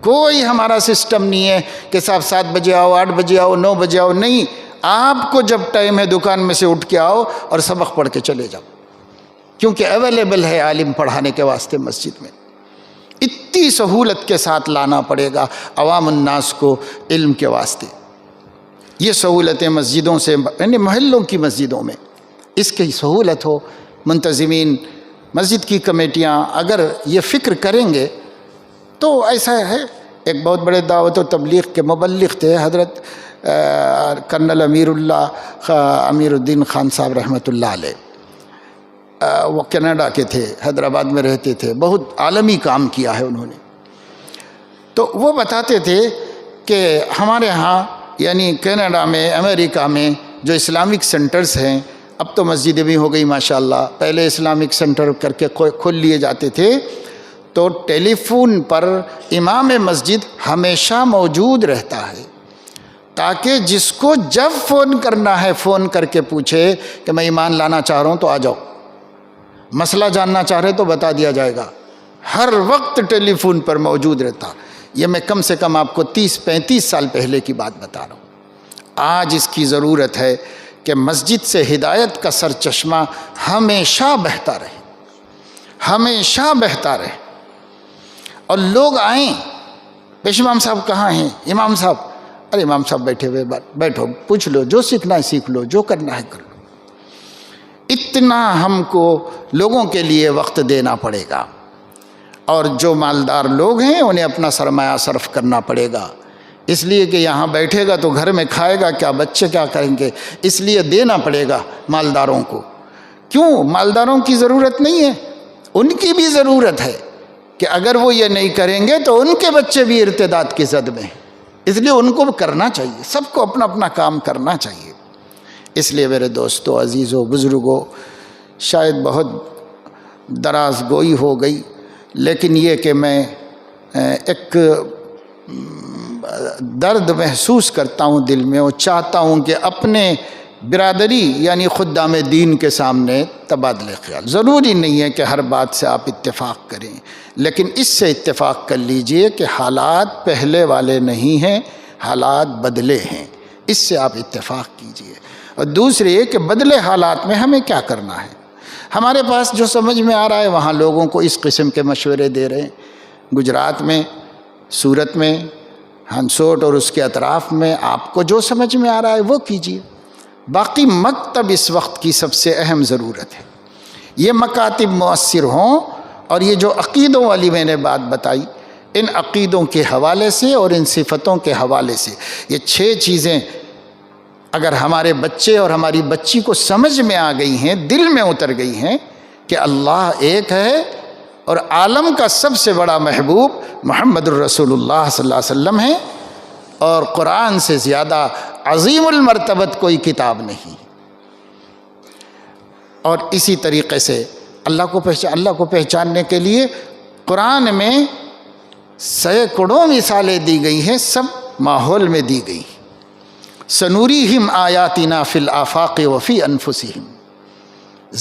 کوئی ہمارا سسٹم نہیں ہے کہ صاحب 7 بجے آؤ، 8 بجے آؤ، 9 بجے آؤ، نہیں، آپ کو جب ٹائم ہے دکان میں سے اٹھ کے آؤ اور سبق پڑھ کے چلے جاؤ، کیونکہ اویلیبل ہے عالم پڑھانے کے واسطے مسجد میں۔ اتنی سہولت کے ساتھ لانا پڑے گا عوام الناس کو علم کے واسطے۔ یہ سہولتیں مسجدوں سے، یعنی محلوں کی مسجدوں میں اس کی سہولت ہو۔ منتظمین، مسجد کی کمیٹیاں اگر یہ فکر کریں گے تو ایسا ہے۔ ایک بہت بڑے دعوت و تبلیغ کے مبلغ تھے حضرت کرنل امیر الدین خان صاحب رحمۃ اللہ علیہ، وہ کینیڈا کے تھے، حیدرآباد میں رہتے تھے، بہت عالمی کام کیا ہے انہوں نے۔ تو وہ بتاتے تھے کہ ہمارے ہاں یعنی کینیڈا میں، امریکہ میں جو اسلامک سینٹرز ہیں، اب تو مسجدیں بھی ہو گئی ماشاءاللہ، پہلے اسلامک سینٹر کر کے کھول لیے جاتے تھے، تو ٹیلی فون پر امام مسجد ہمیشہ موجود رہتا ہے، تاکہ جس کو جب فون کرنا ہے فون کر کے پوچھے کہ میں ایمان لانا چاہ رہا ہوں تو آ جاؤ، مسئلہ جاننا چاہ رہے تو بتا دیا جائے گا، ہر وقت ٹیلی فون پر موجود رہتا۔ یہ میں کم سے کم آپ کو 30-35 سال پہلے کی بات بتا رہا ہوں۔ آج اس کی ضرورت ہے کہ مسجد سے ہدایت کا سرچشمہ ہمیشہ بہتا رہے، ہمیشہ بہتا رہے، اور لوگ آئیں، پیش امام صاحب کہاں ہیں؟ امام صاحب، ارے امام صاحب بیٹھے ہوئے، بیٹھو، پوچھ لو، جو سیکھنا ہے سیکھ لو، جو کرنا ہے کر لو۔ اتنا ہم کو لوگوں کے لیے وقت دینا پڑے گا، اور جو مالدار لوگ ہیں انہیں اپنا سرمایہ صرف کرنا پڑے گا، اس لیے کہ یہاں بیٹھے گا تو گھر میں کھائے گا کیا، بچے کیا کریں گے، اس لیے دینا پڑے گا مالداروں کو۔ کیوں؟ مالداروں کی ضرورت نہیں ہے، ان کی بھی ضرورت ہے کہ اگر وہ یہ نہیں کریں گے تو ان کے بچے بھی ارتداد کی زد میں ہیں، اس لیے ان کو کرنا چاہیے، سب کو اپنا اپنا کام کرنا چاہیے۔ اس لیے میرے دوستو، عزیزو، بزرگو، شاید بہت دراز گوئی ہو گئی، لیکن یہ کہ میں ایک درد محسوس کرتا ہوں دل میں، اور چاہتا ہوں کہ اپنے برادری یعنی خدام دین کے سامنے تبادلہ خیال، ضروری نہیں ہے کہ ہر بات سے آپ اتفاق کریں، لیکن اس سے اتفاق کر لیجئے کہ حالات پہلے والے نہیں ہیں، حالات بدلے ہیں، اس سے آپ اتفاق کیجئے۔ اور دوسرے یہ کہ بدلے حالات میں ہمیں کیا کرنا ہے۔ ہمارے پاس جو سمجھ میں آ رہا ہے وہاں لوگوں کو اس قسم کے مشورے دے رہے ہیں۔ گجرات میں، سورت میں، ہنسوٹ اور اس کے اطراف میں آپ کو جو سمجھ میں آ رہا ہے وہ کیجیے. باقی مکتب اس وقت کی سب سے اہم ضرورت ہے. یہ مکاتب مؤثر ہوں اور یہ جو عقیدوں والی میں نے بات بتائی، ان عقیدوں کے حوالے سے اور ان صفتوں کے حوالے سے یہ 6 چیزیں اگر ہمارے بچے اور ہماری بچی کو سمجھ میں آ گئی ہیں، دل میں اتر گئی ہیں کہ اللہ ایک ہے اور عالم کا سب سے بڑا محبوب محمد الرسول اللہ صلی اللہ علیہ وسلم ہے، اور قرآن سے زیادہ عظیم المرتبت کوئی کتاب نہیں. اور اسی طریقے سے اللہ کو پہچاننے کے لیے قرآن میں سینکڑوں مثالیں دی گئی ہیں، سب ماحول میں دی گئی. سنوریہم آیاتنا فی الآفاق وفی انفسہم،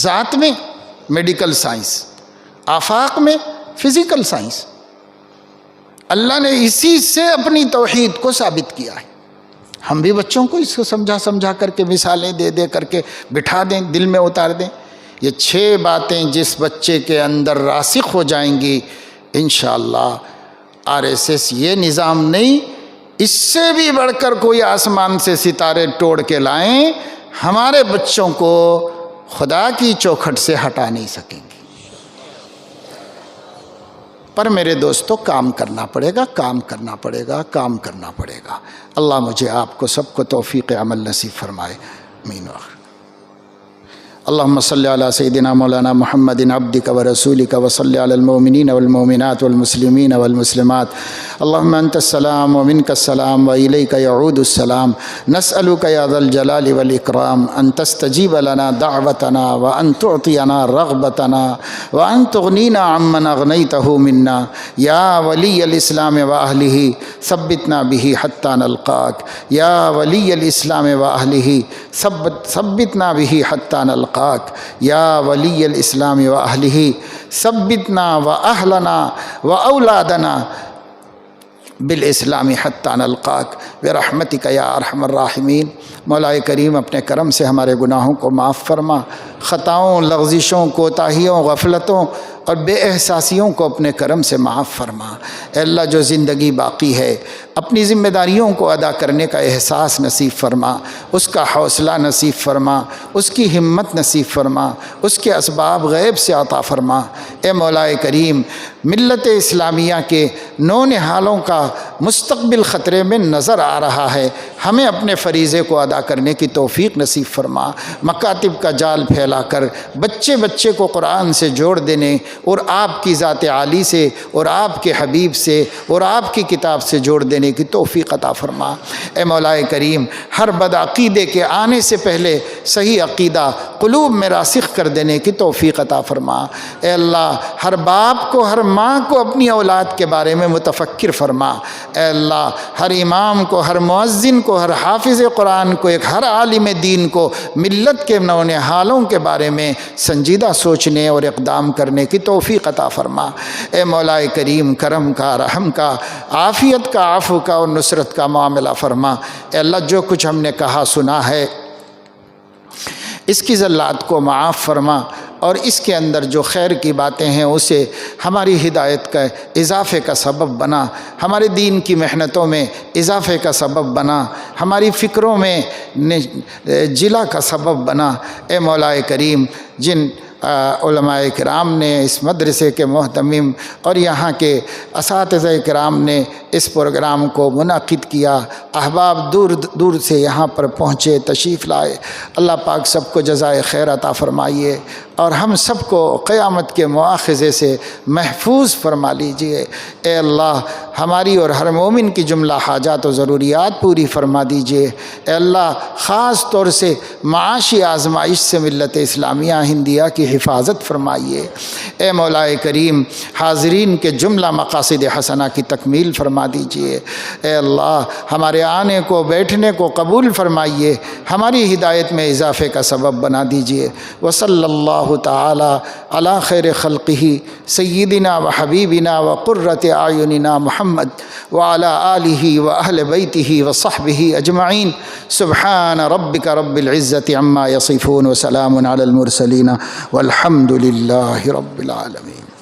ذات میں میڈیکل سائنس، آفاق میں فزیکل سائنس. اللہ نے اسی سے اپنی توحید کو ثابت کیا ہے. ہم بھی بچوں کو اس کو سمجھا کر کے مثالیں دے کر کے بٹھا دیں، دل میں اتار دیں. یہ 6 باتیں جس بچے کے اندر راسخ ہو جائیں گی انشاءاللہ، RSS یہ نظام نہیں، اس سے بھی بڑھ کر کوئی آسمان سے ستارے توڑ کے لائیں، ہمارے بچوں کو خدا کی چوکھٹ سے ہٹا نہیں سکیں گے. پر میرے دوستو کام کرنا پڑے گا. اللہ مجھے آپ کو سب کو توفیق عمل نصیب فرمائے. آمین. اللہم صلی علی سیدنا مولانا محمد عبدک ورسولک وصلی علی المؤمنین والمؤمنات والمسلمین والمسلمات. اللہم انت السلام ومنک السلام وإلیک یعود السلام. نسألک یا ذا الجلال والاکرام ان تستجیب لنا دعوتنا وان تعطینا رغبتنا وان تغنینا عمن اغنیتہ منا. یا ولی الاسلام واہلہ ثبتنا به حتی نلقاک. یا ولی الاسلام واہلہ ثبتنا به حتی نلقاک. یا ولی الاسلام واہلہ ثبتنا واہلنا واولادنا بالاسلام حتی نلقاک برحمتک یا ارحم الراحمین. مولا کریم اپنے کرم سے ہمارے گناہوں کو معاف فرما، خطاؤں، لغزشوں، کوتاہیوں، غفلتوں اور بے احساسیوں کو اپنے کرم سے معاف فرما. اے اللہ جو زندگی باقی ہے اپنی ذمہ داریوں کو ادا کرنے کا احساس نصیب فرما، اس کا حوصلہ نصیب فرما، اس کی ہمت نصیب فرما، اس کے اسباب غیب سے عطا فرما. اے مولا کریم ملت اسلامیہ کے نونہالوں کا مستقبل خطرے میں نظر آ رہا ہے، ہمیں اپنے فریضے کو ادا کرنے کی توفیق نصیب فرما. مکاتب کا جال پھیلا کر بچے کو قرآن سے جوڑ دینے اور آپ کی ذات عالی سے اور آپ کے حبیب سے اور آپ کی کتاب سے جوڑ دینے کی توفیق عطا فرما. اے مولا کریم ہر بدعقیدے کے آنے سے پہلے صحیح عقیدہ قلوب میں راسخ کر دینے کی توفیق عطا فرما. اے اللہ ہر باپ کو، ہر ماں کو اپنی اولاد کے بارے میں متفکر فرما. اے اللہ ہر امام کو، ہر مؤذن کو، ہر حافظ قرآن کو، ایک ہر عالم دین کو ملت کے نونہالوں کے بارے میں سنجیدہ سوچنے اور اقدام کرنے کی توفیق عطا فرما. اے مولا کریم کرم کا، رحم کا، عافیت کا، عفو کا اور نصرت کا معاملہ فرما. اے اللہ جو کچھ ہم نے کہا سنا ہے اس کی زلات کو معاف فرما، اور اس کے اندر جو خیر کی باتیں ہیں اسے ہماری ہدایت کا اضافے کا سبب بنا، ہمارے دین کی محنتوں میں اضافے کا سبب بنا، ہماری فکروں میں جلا کا سبب بنا. اے مولا کریم جن علماء کرام نے، اس مدرسے کے محتمم اور یہاں کے اساتذہ کرام نے اس پروگرام کو منعقد کیا، احباب دور دور سے یہاں پر پہنچے، تشریف لائے، اللہ پاک سب کو جزائے خیر عطا فرمائیے اور ہم سب کو قیامت کے مواخذے سے محفوظ فرما لیجئے. اے اللہ ہماری اور ہر مومن کی جملہ حاجات و ضروریات پوری فرما دیجئے. اے اللہ خاص طور سے معاشی آزمائش سے ملت اسلامیہ ہندیہ کی حفاظت فرمائیے. اے مولا کریم حاضرین کے جملہ مقاصد حسنہ کی تکمیل فرما دیجئے. اے اللہ ہمارے آنے کو، بیٹھنے کو قبول فرمائیے، ہماری ہدایت میں اضافے کا سبب بنا دیجئے. وصلی اللہ تعالی علی خیر خلقہ سیدنا و حبیبنا و قرۃ اعیننا محمد وعلی آلہ و اہل بیتہ و صحبہ اجمعین. سبحان ربک رب العزۃ عما یصفون وسلام علی المرسلین والحمد للہ رب العالمین.